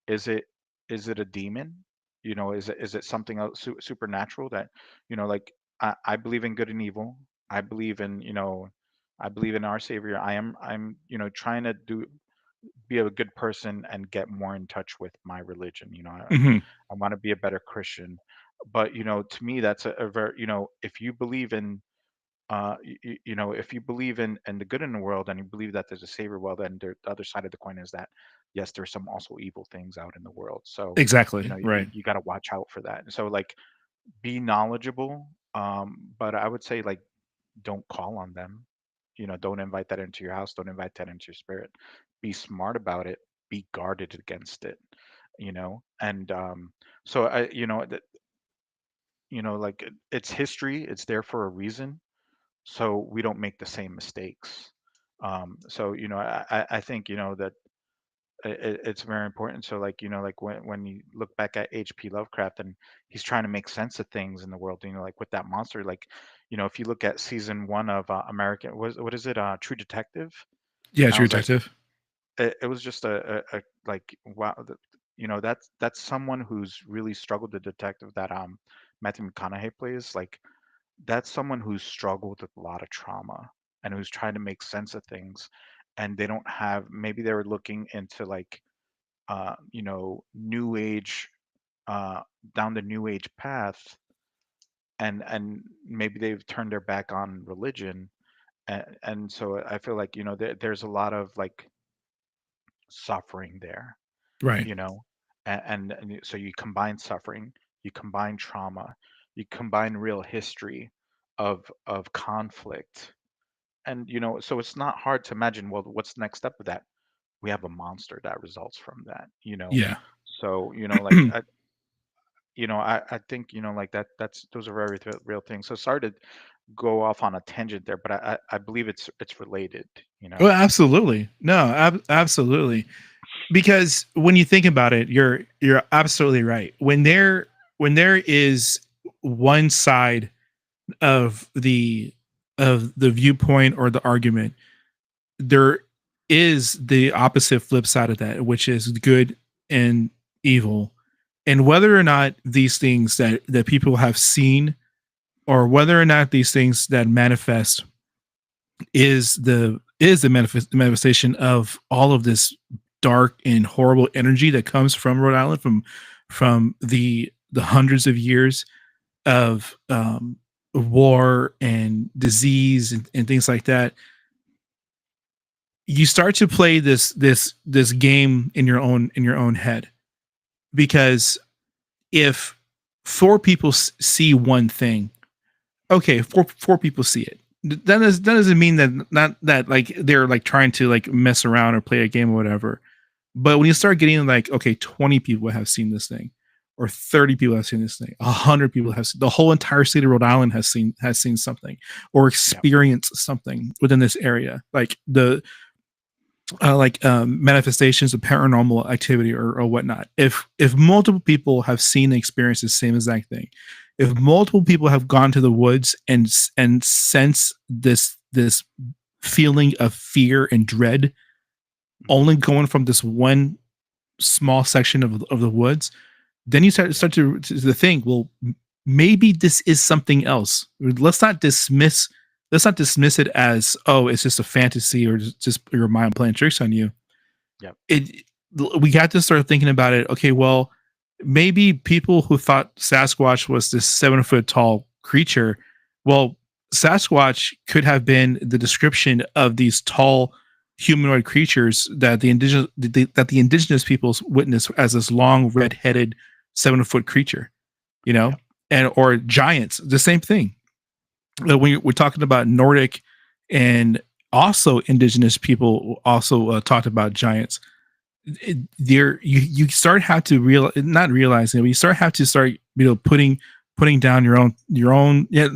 is it is it a demon? Is it something else, supernatural, that, like, I believe in good and evil. I believe in, I believe in our Savior. I'm trying to be a good person and get more in touch with my religion. Hmm. I want to be a better Christian. But to me, that's a very, if you believe in, if you believe in the good in the world, and you believe that there's a savior, well, then the other side of the coin is that, yes, there's some also evil things out in the world. So Exactly. you, Right. you got to watch out for that. And so, like, be knowledgeable, but I would say, like, don't call on them. Don't invite that into your house, don't invite that into your spirit. Be smart about it, be guarded against it. And so I like, it's history, it's there for a reason, so we don't make the same mistakes. So I think, that it's very important. So, like, like, when you look back at H.P. Lovecraft, and he's trying to make sense of things in the world, like with that monster, like, if you look at season one of American, what is it, True Detective. Yeah, I True was like, Detective. it was just a like, wow, that's someone who's really struggled, the detective that Matthew McConaughey plays, like, that's someone who's struggled with a lot of trauma, and who's trying to make sense of things, and they don't have, maybe they were looking into, like, new age, uh down the new age path, and maybe they've turned their back on religion, and so I feel like, there's a lot of like suffering there, Right. you know and so you combine suffering, you combine trauma, you combine real history of conflict, and so it's not hard to imagine, well, what's the next step of that? We have a monster that results from that. Yeah. So like I think like that's those are very real things. So sorry to go off on a tangent there, but I believe it's related, you Well, know. absolutely. No, absolutely. Because when you think about it, you're absolutely right. When there is one side of the viewpoint or the argument, there is the opposite flip side of that, which is good and evil. And whether or not these things that people have seen, or whether or not these things that manifest is the manifestation of all of this dark and horrible energy that comes from Rhode Island, from the hundreds of years of war and disease and things like that. You start to play this game in your own head, because if four people see one thing, okay, four people see it. That doesn't mean that, not that like they're like trying to like mess around or play a game or whatever. But when you start getting like, okay, 20 people have seen this thing, or 30 people have seen this thing, 100 people have seen, the whole entire state of Rhode Island has seen something or Yeah. experienced something within this area, like the manifestations of paranormal activity or whatnot. If multiple people have seen and experienced the same exact thing, if multiple people have gone to the woods and sense this feeling of fear and dread, Mhm. only going from this one small section of the woods, then you start Yeah. start to think, well, maybe this is something else. Let's not dismiss it as, oh, it's just a fantasy, or just your mind playing tricks on you. Yep. it we got to start thinking about it. Okay, well, maybe people who thought Sasquatch was this 7 foot tall creature, well, Sasquatch could have been the description of these tall humanoid creatures that the indigenous peoples witnessed as this long red headed 7 foot creature, you know, Yep. and or giants, the same thing. We're talking about Nordic and also indigenous people also talked about giants. There, you start have to real not realizing it, but you start putting down your own, yeah.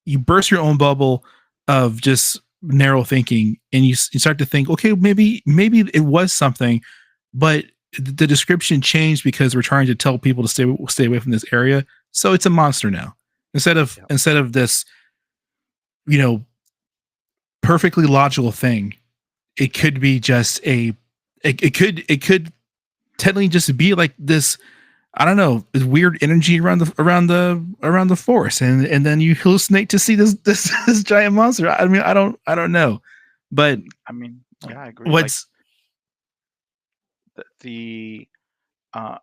You burst your own bubble of just narrow thinking, and you start to think, okay, maybe it was something, but the description changed because we're trying to tell people to stay away from this area, so it's a monster now, instead of Yep. instead of this, you know perfectly logical thing. It Yep. could be just it could technically just be like this, I don't know, this weird energy around the forest, and then you hallucinate to see this giant monster. I mean, I don't know, but I mean, yeah, I agree. Like what's the uh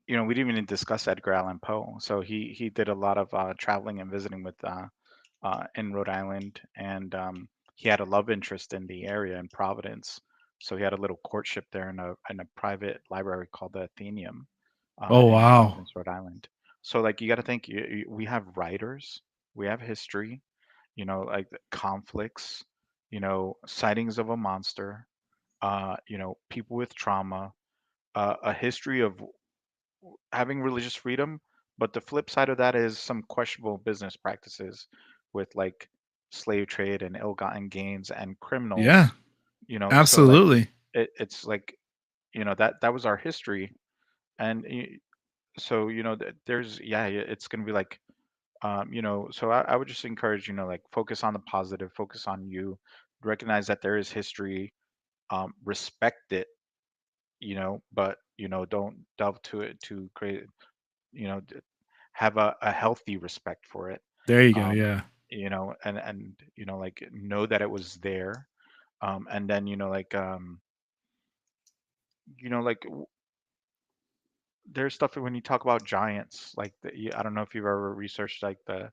we didn't even discuss Edgar Allan Poe. So he did a lot of traveling and visiting with in Rhode Island, and he had a love interest in the area in Providence. So he had a little courtship there in a private library called the Athenaeum oh in wow, Providence, Rhode Island. So like you got to think, we have writers, we have history, like the conflicts, sightings of a monster, people with trauma, a history of having religious freedom, but the flip side of that is some questionable business practices with like slave trade and ill-gotten gains and yeah, criminals. So like absolutely, it's like that was our history, and so there's it's gonna be like so I would just encourage, like focus on the positive, focus on you, recognize that there is history, respect it, but don't delve to it to create, have a healthy respect for it, there you go, um yeah, and like know that it was there, and then like there's stuff when you talk about giants, like I don't know if you've ever researched like the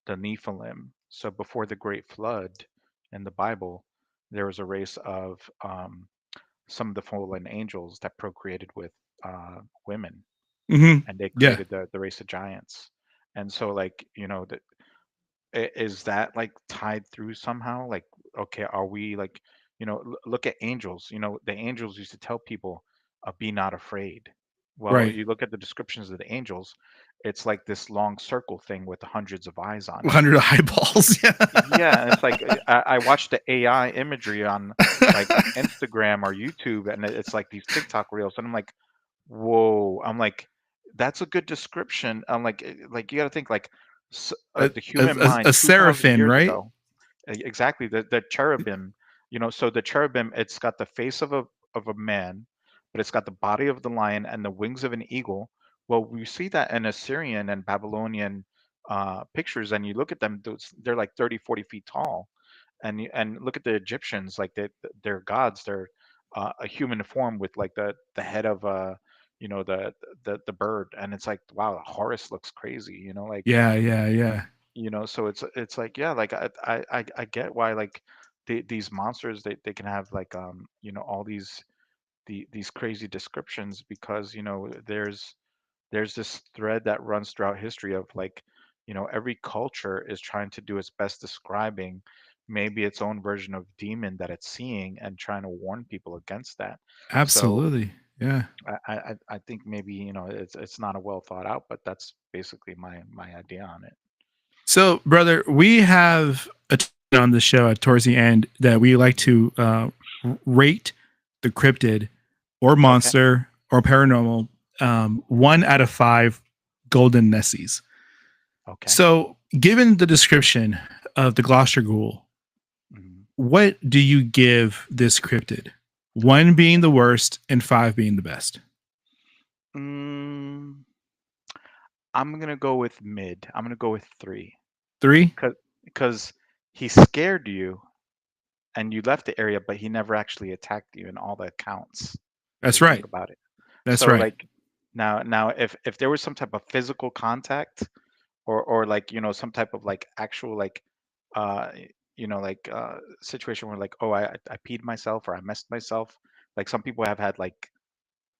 Nephilim. So before the Great Flood in the Bible, there was a race of some of the fallen angels that procreated with women, Hmm. and they Yeah. created the race of giants. And so, like, is that like tied through somehow? Like, okay, are we like, look at angels. The angels used to tell people, "Be not afraid." Well, Right. you look at the descriptions of the angels, it's like this long circle thing with hundreds of eyes on it. 100 eyeballs. Yeah. Yeah, and it's like I watched the AI imagery on like Instagram or YouTube, and it's like these TikTok reels, and I'm like, whoa. I'm like, that's a good description. I'm like, like you got to think like a, the a, human mind a 2,000 seraphim, years right? ago. Exactly, the cherubim. So the cherubim, it's got the face of a man, but it's got the body of the lion and the wings of an eagle. Well, we see that in Assyrian and Babylonian pictures, and you look at them; they're like 30, 40 feet tall. And look at the Egyptians, like they're gods. They're a human form with like the head of the bird, and it's like, wow, Horus looks crazy. Like, Yeah, yeah, yeah. so it's like, yeah, like I get why, like, these monsters, they can have like all these crazy descriptions, because there's this thread that runs throughout history of like, every culture is trying to do its best describing maybe its own version of demon that it's seeing, and trying to warn people against that. So Absolutely. Yeah. I think maybe it's not a well thought out, but that's basically my idea on it. So, brother, we have a on the show towards the end that we like to rate the cryptid or Okay. monster or paranormal 1 out of 5 golden Nessies. Okay. So, given the description of the Gloucester Ghoul, Mhm. what do you give this cryptid? 1 being the worst and 5 being the best. Mm, I'm gonna go with mid. I'm gonna go with 3, 3? because he scared you and you left the area, but he never actually attacked you, and all that counts if That's you think right. about it. That's So right. like, now if there was some type of physical contact, or like, some type of like actual like uh like situation where like, oh, I peed myself or I messed myself, like some people have had like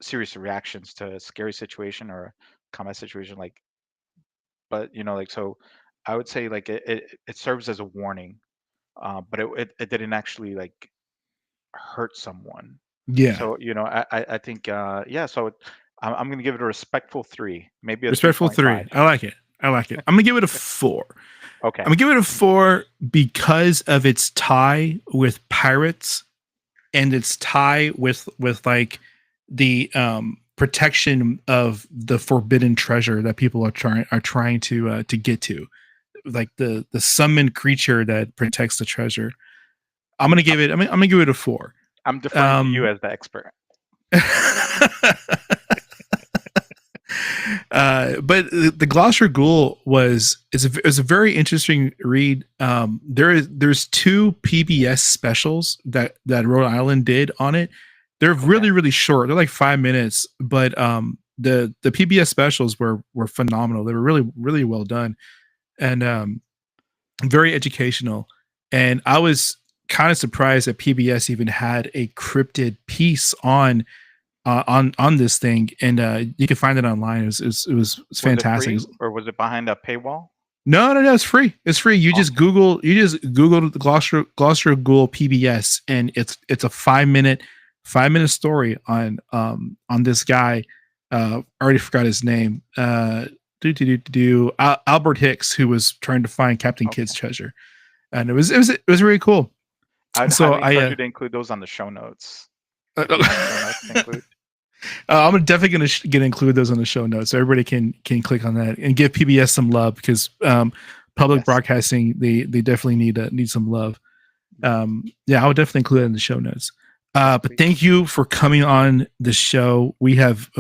serious reactions to a scary situation or a combat situation, like, but like, so I would say like it serves as a warning, but it didn't actually like hurt someone. Yeah. So I think, yeah, so I'm gonna give it a respectful 3, maybe a Respectful 3. 3.5. I like it. I like it. I'm gonna give it a 4. I'm Okay. gonna give it a 4 because of its tie with pirates and its tie with like the protection of the forbidden treasure that people are trying to get to, like the summoned creature that protects the treasure. I'm gonna give I'm it. I'm gonna give it a 4. I'm deferring to you Um, as the expert. but the Gloucester Ghoul is a very interesting read. There's 2 PBS specials that Rhode Island did on it. They're Okay. really short. They're like 5 minutes, but the PBS specials were phenomenal. They were really well done, and very educational. And I was kind of surprised that PBS even had a cryptid piece on this thing, and you can find it online. It was Was it fantastic. free or was it behind a paywall? No, it's free. It's free. Awesome. You just Google the Gloucester Ghoul PBS, and it's a 5 minute story on this guy. I already forgot his name. Albert Hicks, who was trying to find Captain Kidd's Okay. treasure, and it was really cool. I'd So highly encourage you to include those on the show notes, if you have show notes to include. I'm definitely going to include those on the show notes, so everybody can click on that and give PBS some love, because public Yes. broadcasting, they definitely need some love. Yeah, I would definitely include it in the show notes. But Please. thank you for coming on the show. We have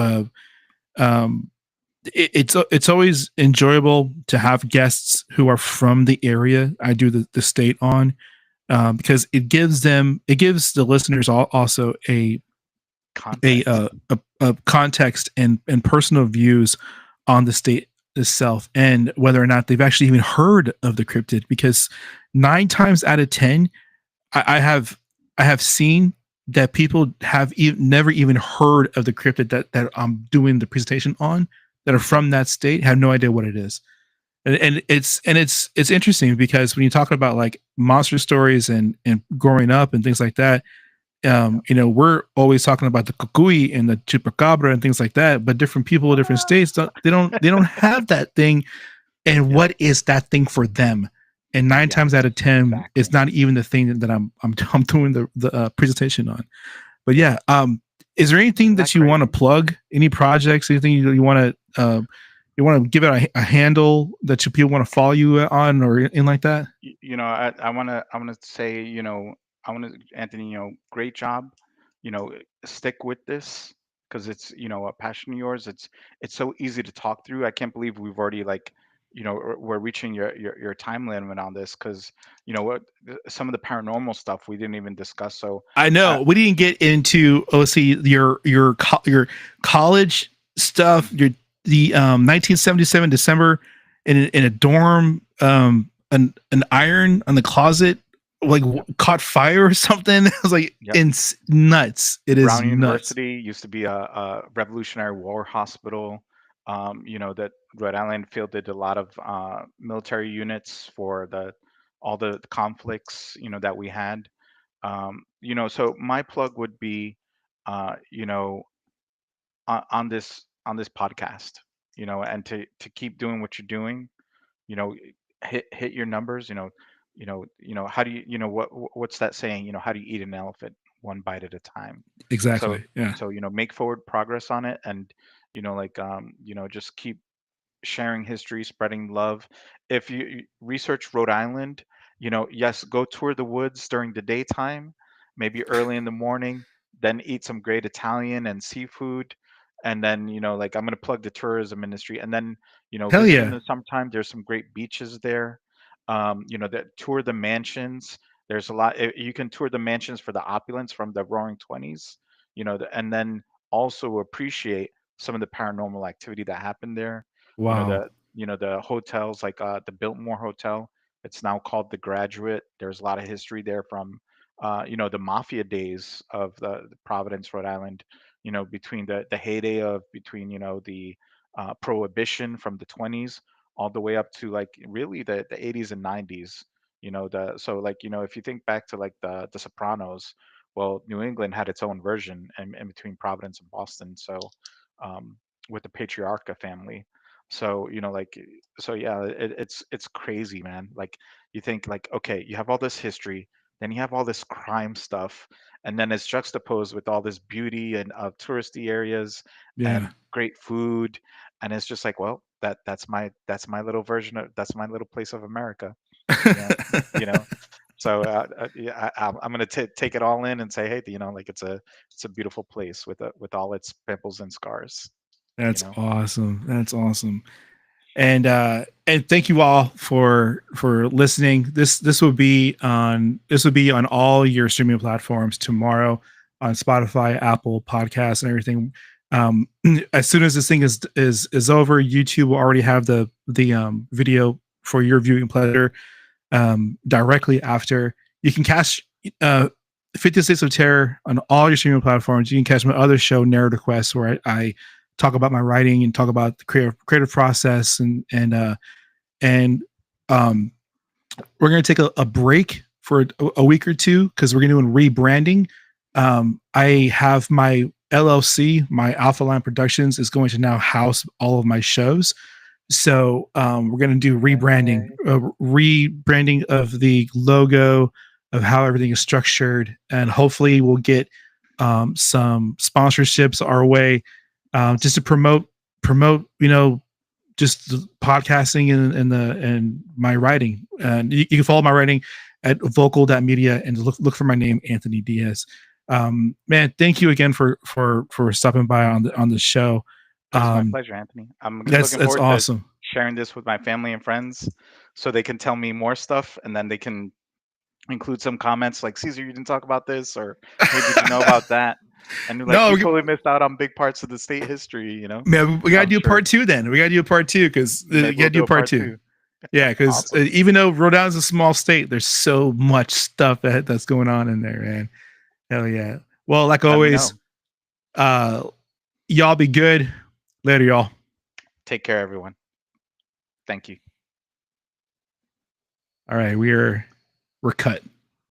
it's always enjoyable to have guests who are from the area I do the state on, because it gives the listeners also a Context. A context and personal views on the state itself, and whether or not they've actually even heard of the cryptid. Because 9 times out of 10, I have seen that people have never even heard of the cryptid that I'm doing the presentation on, that are from that state, have no idea what it is. And it's interesting because when you talk about like monster stories and growing up and things like that, we're always talking about the kukui and the chupacabra and things like that, but different people in different states they don't have that thing. And Yeah. what is that thing for them? And nine times out of 10, exactly. it's not even the thing that I'm doing the presentation on. But yeah, is there anything Isn't that that you want to crazy? plug? Any projects? Anything you want to give it a handle that people want to follow you on or anything like that? I wanna say, Anthony, great job. Stick with this because it's, a passion of yours. It's so easy to talk through. I can't believe we've already like, we're reaching your time limit on this because, what some of the paranormal stuff we didn't even discuss. So, I uh, know we didn't get into, let's see, your college stuff, your the 1977 December in a dorm, an iron on the closet like yep, caught fire or something. I was like, yep. it's nuts. It is Brown nuts. University used to be a Revolutionary War hospital. That Rhode Island fielded a lot of military units for all the conflicts, that we had. So my plug would be, uh, you know, on this podcast, and to keep doing what you're doing, you know, hit your numbers. How do what's that saying? How do you eat an elephant? One bite at a time. So Exactly. Yeah. make forward progress on it, and just keep sharing history, spreading love. If you research Rhode Island, yes, go tour the woods during the daytime, maybe early in the morning, then eat some great Italian and seafood. And then, like I'm going to plug the tourism industry. And then, Hell visit in yeah. the summertime. There's some great beaches there. That tour the mansions. There's a lot. You can tour the mansions for the opulence from the Roaring Twenties, and then also appreciate some of the paranormal activity that happened there. you know Wow. the the hotels like the Biltmore Hotel. It's now called the Graduate. There's a lot of history there from the mafia days of the Providence, Rhode Island. Between the heyday of between the prohibition from the 20s all the way up to like really the 80s and 90s. If you think back to like the Sopranos, well, New England had its own version in between Providence and Boston. So um, with the Patriarcha family. So, yeah, it's crazy, man. Like you think like, okay, you have all this history, then you have all this crime stuff, and then it's juxtaposed with all this beauty and touristy areas Yeah. and great food, and it's just like, well, that's my little version of that's my little place of America, you know, you know. So yeah, I'm gonna take it all in and say, hey, like it's a beautiful place with all its pimples and scars, you That's know. awesome. That's awesome. And thank you all for listening. This will be on all your streaming platforms tomorrow, on Spotify, Apple Podcasts, and everything. As soon as this thing is over, YouTube will already have the video for your viewing pleasure directly after. You can catch uh 56 of Terror on all your streaming platforms. You can catch my other show, Narrative Quest, where I talk about my writing and talk about the creative process, and um we're going to take a break for a week or two because we're going to do rebranding. I have my LLC, my Alpha Line Productions, is going to now house all of my shows. So we're going to do rebranding of the logo, of how everything is structured, and hopefully we'll get some sponsorships our way, just to promote just the podcasting and my writing. And you can follow my writing at vocal.media and look for my name, Anthony Diaz. Man, thank you again for stopping by on the show. It was my Um, pleasure, Anthony. I'm looking that's forward to awesome. sharing this with my family and friends so they can tell me more stuff, and then they can include some comments like, Caesar, you didn't talk about this, or hey, did you know about that? And like No, we totally missed out on big parts of the state history, you know. man, we gotta I'm do sure. part two then. We gotta do a part two because you Maybe we'll gotta do do a part part two. two. Yeah, because Awesome. even though Rhode Island's a small state, there's so much stuff that's going on in there, man. Hell yeah. Well, like Let me always, know. y'all be good. Later, y'all. Take care, everyone. Thank you. All right, we're cut.